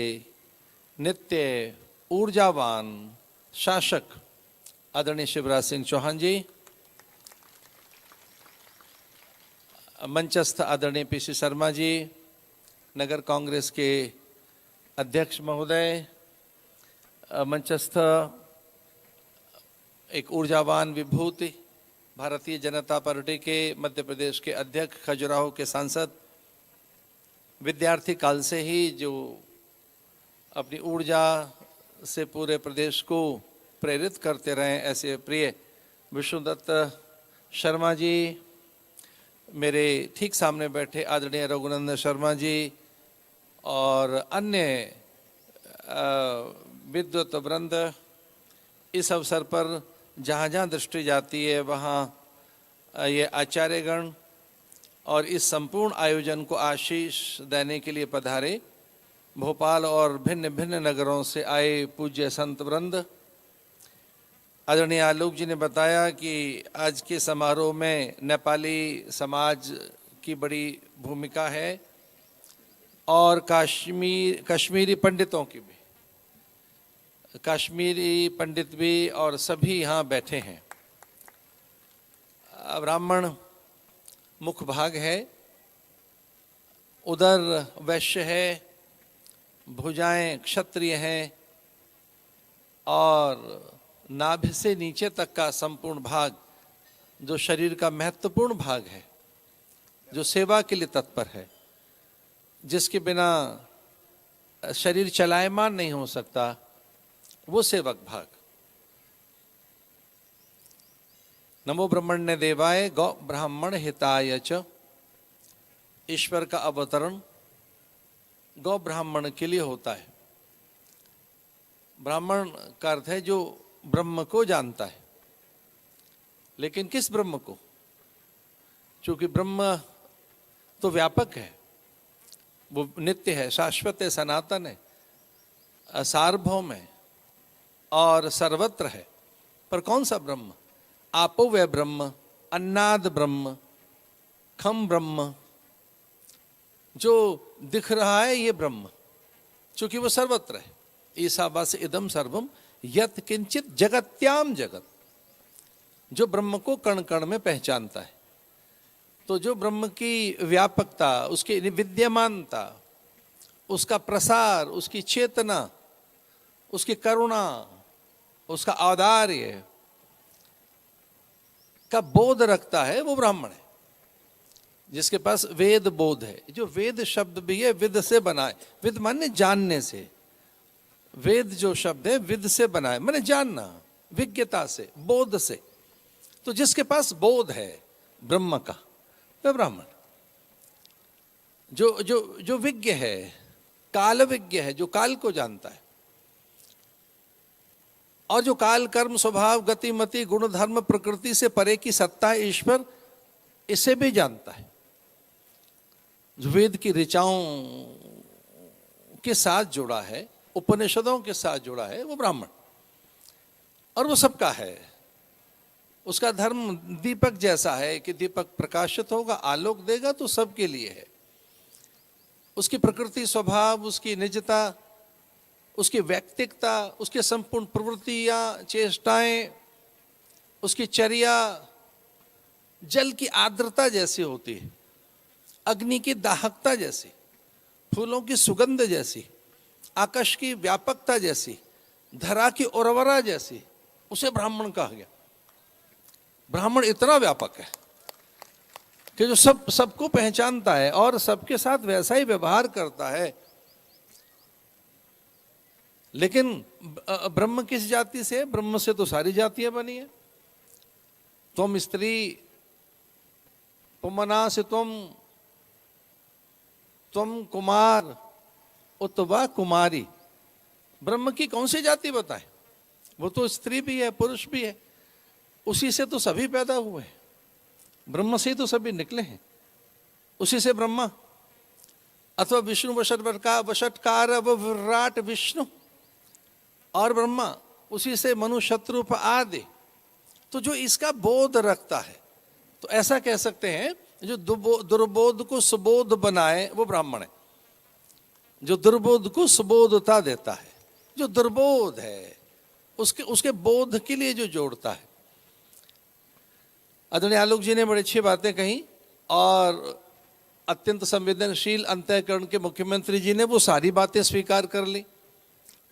नित्य ऊर्जावान शासक आदरणीय शिवराज सिंह चौहान जी, मंचस्थ आदरणीय पीसी शर्मा जी, नगर कांग्रेस के अध्यक्ष महोदय, मंचस्थ एक ऊर्जावान विभूति, भारतीय जनता पार्टी के मध्य प्रदेश के अध्यक्ष, खजुराहो के सांसद, विद्यार्थी काल से ही जो अपनी ऊर्जा से पूरे प्रदेश को प्रेरित करते रहे, ऐसे प्रिय विष्णुदत्त शर्मा जी, मेरे ठीक सामने बैठे आदरणीय रघुनंदन शर्मा जी और अन्य विद्वत वृंद, इस अवसर पर जहाँ जहाँ दृष्टि जाती है वहाँ ये आचार्यगण और इस संपूर्ण आयोजन को आशीष देने के लिए पधारे भोपाल और भिन्न भिन्न नगरों से आए पूज्य संत वृंद। आदरणीय आलोक जी ने बताया कि आज के समारोह में नेपाली समाज की बड़ी भूमिका है और कश्मीरी पंडितों की भी, कश्मीरी पंडित भी और सभी यहाँ बैठे हैं। ब्राह्मण मुख्य भाग है, उधर वैश्य है, भुजाएं क्षत्रिय हैं और नाभि से नीचे तक का संपूर्ण भाग जो शरीर का महत्वपूर्ण भाग है, जो सेवा के लिए तत्पर है, जिसके बिना शरीर चलायमान नहीं हो सकता, वो सेवक भाग। नमो ब्रह्मण्य देवाय गौ ब्राह्मण हिताय च, ईश्वर का अवतरण गौ ब्राह्मण के लिए होता है। ब्राह्मण का अर्थ है जो ब्रह्म को जानता है, लेकिन किस ब्रह्म को? क्योंकि ब्रह्म तो व्यापक है, वो नित्य है, शाश्वत है, सनातन है, सार्वभौम है और सर्वत्र है। पर कौन सा ब्रह्म? आपो वै ब्रह्म, अन्नाद ब्रह्म, खम ब्रह्म, जो दिख रहा है ये ब्रह्म, क्योंकि वो सर्वत्र है। ईशावास इदम सर्वम यत किंचित जगत्याम जगत, जो ब्रह्म को कण कण में पहचानता है। तो जो ब्रह्म की व्यापकता, उसकी विद्यमानता, उसका प्रसार, उसकी चेतना, उसकी करुणा, उसका औदार्य का बोध रखता है, वो ब्राह्मण है। जिसके पास वेद बोध है, जो वेद शब्द भी है विद से बना है, विद माने जानने से, वेद जो शब्द है विद से बना है माने जानना, विज्ञता से, बोध से। तो जिसके पास बोध है ब्रह्म का, वह ब्राह्मण। जो जो जो विज्ञ है, काल विज्ञ है, जो काल को जानता है और जो काल कर्म स्वभाव गति मति गुण धर्म प्रकृति से परे की सत्ता है ईश्वर, इसे भी जानता है। जो वेद की ऋचाओं के साथ जुड़ा है, उपनिषदों के साथ जुड़ा है, वो ब्राह्मण। और वो सबका है। उसका धर्म दीपक जैसा है कि दीपक प्रकाशित होगा, आलोक देगा तो सबके लिए है। उसकी प्रकृति स्वभाव, उसकी निजता, उसकी व्यक्तिकता, उसके संपूर्ण प्रवृत्तियां, चेष्टाएं, उसकी चर्या जल की आर्द्रता जैसी होती है, अग्नि की दाहकता जैसी, फूलों की सुगंध जैसी, आकाश की व्यापकता जैसी, धरा की उर्वरा जैसी, उसे ब्राह्मण कहा गया। ब्राह्मण इतना व्यापक है कि जो सबको पहचानता है और सबके साथ वैसा ही व्यवहार करता है। लेकिन ब्रह्म किस जाति से? ब्रह्म से तो सारी जातियां बनी है। तुम स्त्री, पुमना से तुम कुमार, उतवा कुमारी। ब्रह्म की कौन सी जाति बताए? वो तो स्त्री भी है, पुरुष भी है, उसी से तो सभी पैदा हुए हैं, ब्रह्म से ही तो सभी निकले हैं। उसी से ब्रह्मा अथवा विष्णु वषटकार विराट विष्णु और ब्रह्मा, उसी से मनु शत्रुप आदि। तो जो इसका बोध रखता है, तो ऐसा कह सकते हैं जो दुर्बोध को सुबोध बनाए वो ब्राह्मण है। जो दुर्बोध को सुबोधता देता है, जो दुर्बोध है उसके बोध के लिए जो जोड़ता है। आदरणीय आलोक जी ने बड़ी अच्छी बातें कही और अत्यंत संवेदनशील अंतःकरण के मुख्यमंत्री जी ने वो सारी बातें स्वीकार कर ली।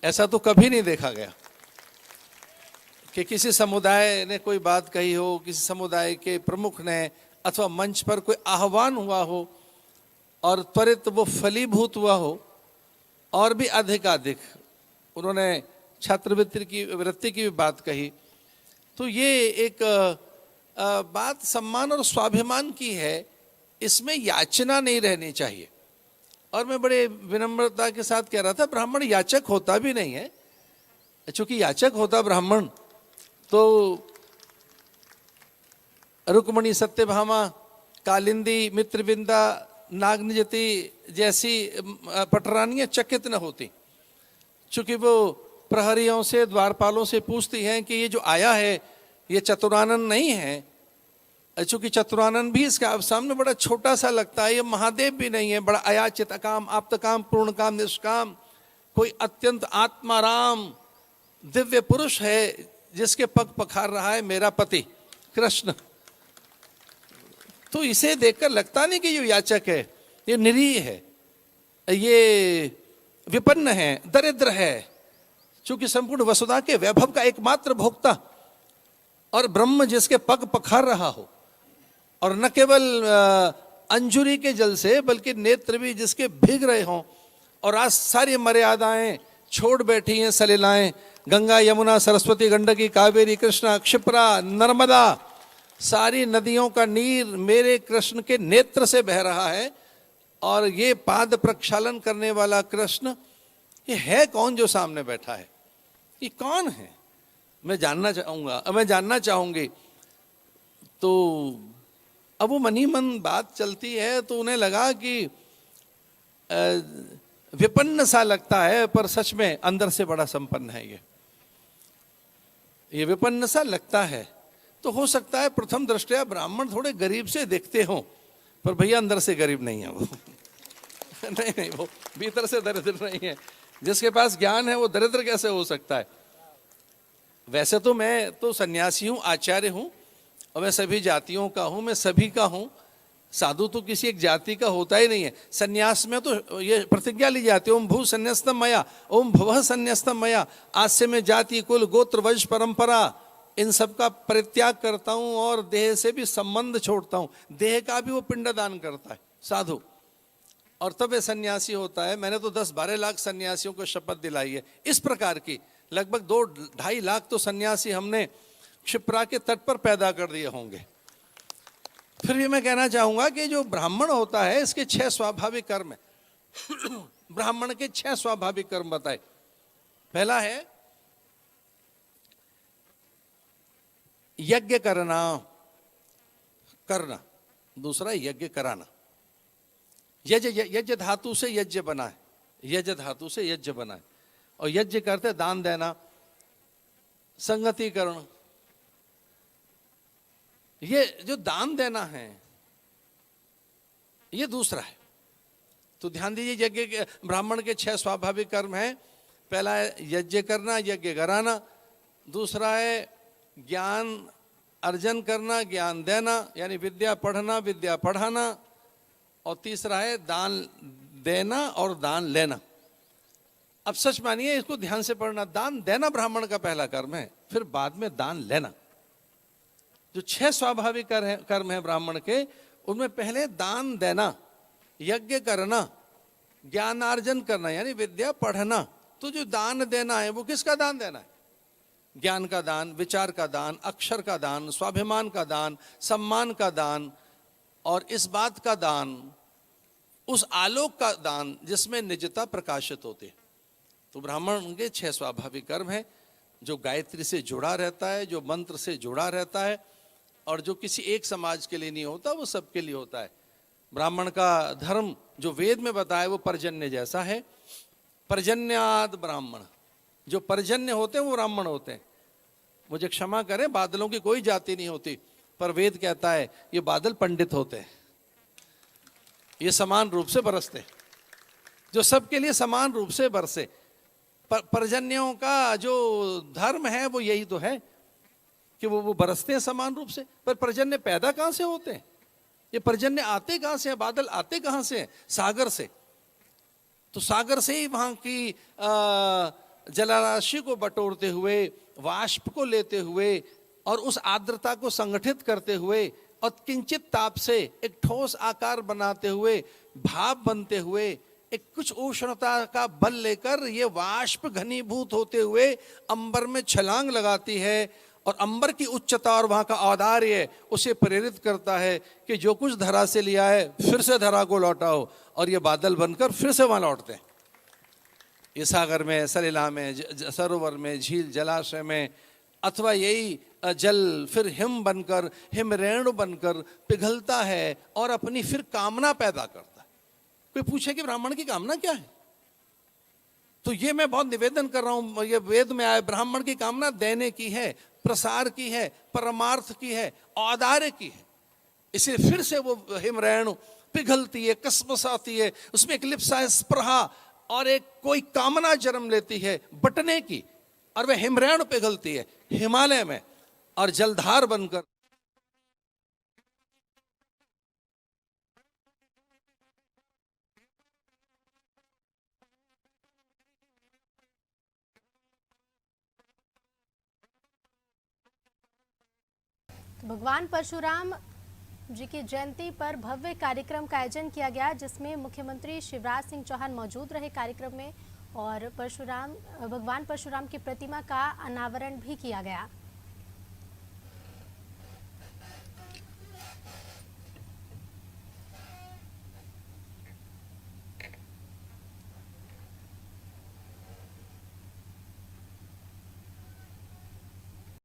ऐसा तो कभी नहीं देखा गया कि किसी समुदाय ने कोई बात कही हो, किसी समुदाय के प्रमुख ने अथवा मंच पर कोई आह्वान हुआ हो और त्वरित वो फलीभूत हुआ हो और भी अधिकाधिक उन्होंने वृत्ति की भी बात कही, तो ये एक बात सम्मान और स्वाभिमान की है, इसमें याचना नहीं रहनी चाहिए। और मैं बड़े विनम्रता के साथ कह रहा था, ब्राह्मण याचक होता भी नहीं है। चूंकि याचक होता ब्राह्मण तो रुक्मणी, सत्यभामा, कालिंदी, मित्रविंदा, नागनिजति जैसी पटरानियां चकित न होती। चूंकि वो प्रहरियों से, द्वारपालों से पूछती हैं कि ये जो आया है ये चतुरानन नहीं है। चूंकि चतुरानन भी इसका सामने बड़ा छोटा सा लगता है, ये महादेव भी नहीं है, बड़ा अयाचित, अकाम, आप्तकाम, पूर्णकाम, निष्काम, कोई अत्यंत आत्माराम दिव्य पुरुष है जिसके पग पखार रहा है मेरा पति कृष्ण। तो इसे देखकर लगता नहीं कि ये याचक है, ये निरीह है, ये विपन्न है, दरिद्र है। चूंकि संपूर्ण वसुधा के वैभव का एकमात्र भोक्ता और ब्रह्म जिसके पग पखार रहा हो, और न केवल अंजुरी के जल से बल्कि नेत्र भी जिसके भीग रहे हों, और आज सारी मर्यादाएं छोड़ बैठी हैं, सलिलाएं, गंगा, यमुना, सरस्वती, गंडकी, कावेरी, कृष्णा, क्षिप्रा, नर्मदा, सारी नदियों का नीर मेरे कृष्ण के नेत्र से बह रहा है। और ये पाद प्रक्षालन करने वाला कृष्ण, ये है कौन जो सामने बैठा है? ये कौन है? मैं जानना चाहूंगी। तो अब वो मनी मन बात चलती है तो उन्हें लगा कि विपन्न सा लगता है, पर सच में अंदर से बड़ा संपन्न है। ये विपन्न सा लगता है। तो हो सकता है प्रथम दृष्टया ब्राह्मण थोड़े गरीब से दिखते हों, पर भैया अंदर से गरीब नहीं है वो। नहीं, वो भीतर से दरिद्र नहीं है। जिसके पास ज्ञान है वो दरिद्र कैसे हो सकता है? वैसे तो मैं तो सन्यासी हूँ, आचार्य हूँ, और मैं सभी जातियों का हूँ, मैं सभी का हूँ। साधु तो किसी एक जाति का होता ही नहीं है। सन्यास में तो ये प्रतिज्ञा ली जाती है, ओम भू संन्यास्तम मया, ओम भवः संन्यास्तम मया। आज से मैं जाति, कुल, गोत्र, वंश, परंपरा इन सब का परित्याग करता हूँ और देह से भी संबंध छोड़ता हूँ। देह का भी वो पिंडदान करता है साधु, और तब वे सन्यासी होता है। मैंने तो 10-12 लाख सन्यासियों को शपथ दिलाई है। इस प्रकार की लगभग 2-2.5 लाख तो सन्यासी हमने क्षिप्रा के तट पर पैदा कर दिए होंगे। फिर भी मैं कहना चाहूंगा कि जो ब्राह्मण होता है इसके 6 स्वाभाविक कर्म है। ब्राह्मण के 6 स्वाभाविक कर्म बताए। पहला है यज्ञ करना, दूसरा यज्ञ कराना। यज्ञ धातु से यज्ञ बना है, यज्ञ धातु से यज्ञ बना है। और यज्ञ करते दान देना, संगतिकरण। ये जो दान देना है ये दूसरा है। तो ध्यान दीजिए, यज्ञ के ब्राह्मण के 6 स्वाभाविक कर्म हैं। पहला है यज्ञ करना, यज्ञ कराना। दूसरा है ज्ञान अर्जन करना, ज्ञान देना, यानी विद्या पढ़ना, विद्या पढ़ाना। और तीसरा है दान देना और दान लेना। अब सच मानिए, इसको ध्यान से पढ़ना। दान देना ब्राह्मण का पहला कर्म है, फिर बाद में दान लेना। जो 6 स्वाभाविक कर्म है ब्राह्मण के, उनमें पहले दान देना, यज्ञ करना, ज्ञानार्जन करना यानी विद्या पढ़ना। तो जो दान देना है वो किसका दान देना है? ज्ञान का दान, विचार का दान, अक्षर का दान, स्वाभिमान का दान, सम्मान का दान, और इस बात का दान, उस आलोक का दान जिसमें निजता प्रकाशित होती है। तो ब्राह्मण के 6 स्वाभाविक कर्म है। जो गायत्री से जुड़ा रहता है, जो मंत्र से जुड़ा रहता है, और जो किसी एक समाज के लिए नहीं होता, वो सबके लिए होता है। ब्राह्मण का धर्म जो वेद में बताया वो पर्जन्य जैसा है। पर्जन्याद ब्राह्मण, जो पर्जन्य होते हैं वो ब्राह्मण होते हैं। मुझे क्षमा करें, बादलों की कोई जाति नहीं होती, पर वेद कहता है ये बादल पंडित होते हैं, ये समान रूप से बरसते, जो सबके लिए समान रूप से बरसे। पर्जन्यों का जो धर्म है वो यही तो है कि वो बरसते हैं समान रूप से। पर पर्जन्य पैदा कहां से होते हैं? ये पर्जन्य आते कहां से हैं? बादल आते कहां से हैं? सागर से। तो सागर से ही वहां की जलराशि को बटोरते हुए, वाष्प को लेते हुए और उस आर्द्रता को संगठित करते हुए और किंचित ताप से एक ठोस आकार बनाते हुए, भाप बनते हुए, एक कुछ उष्णता का बल लेकर ये वाष्प घनीभूत होते हुए अंबर में छलांग लगाती है और अंबर की उच्चता और वहां का औदार्य उसे प्रेरित करता है कि जो कुछ धरा से लिया है फिर से धरा को लौटाओ, और ये बादल बनकर फिर से वहां लौटते हैं। ये सागर में, सलिला में, सरोवर में, झील जलाशय में, अथवा यही जल फिर हिम बनकर, हिमरेणु बनकर पिघलता है और अपनी फिर कामना पैदा करता है। कोई पूछे कि ब्राह्मण की कामना क्या है, तो ये मैं बहुत निवेदन कर रहा हूं, ये वेद में आए, ब्राह्मण की कामना देने की है, प्रसार की है, परमार्थ की है, औदार्य की है। इसे फिर से वो हिमरेणु पिघलती है, कसमसाती है, उसमें एक लिप्सा, स्पृहा और एक कोई कामना जन्म लेती है बटने की, और वह हिमरेणु पिघलती है हिमालय में और जलधार बनकर भगवान परशुराम जी की जयंती पर भव्य कार्यक्रम का आयोजन किया गया, जिसमें मुख्यमंत्री शिवराज सिंह चौहान मौजूद रहे कार्यक्रम में और भगवान परशुराम की प्रतिमा का अनावरण भी किया गया।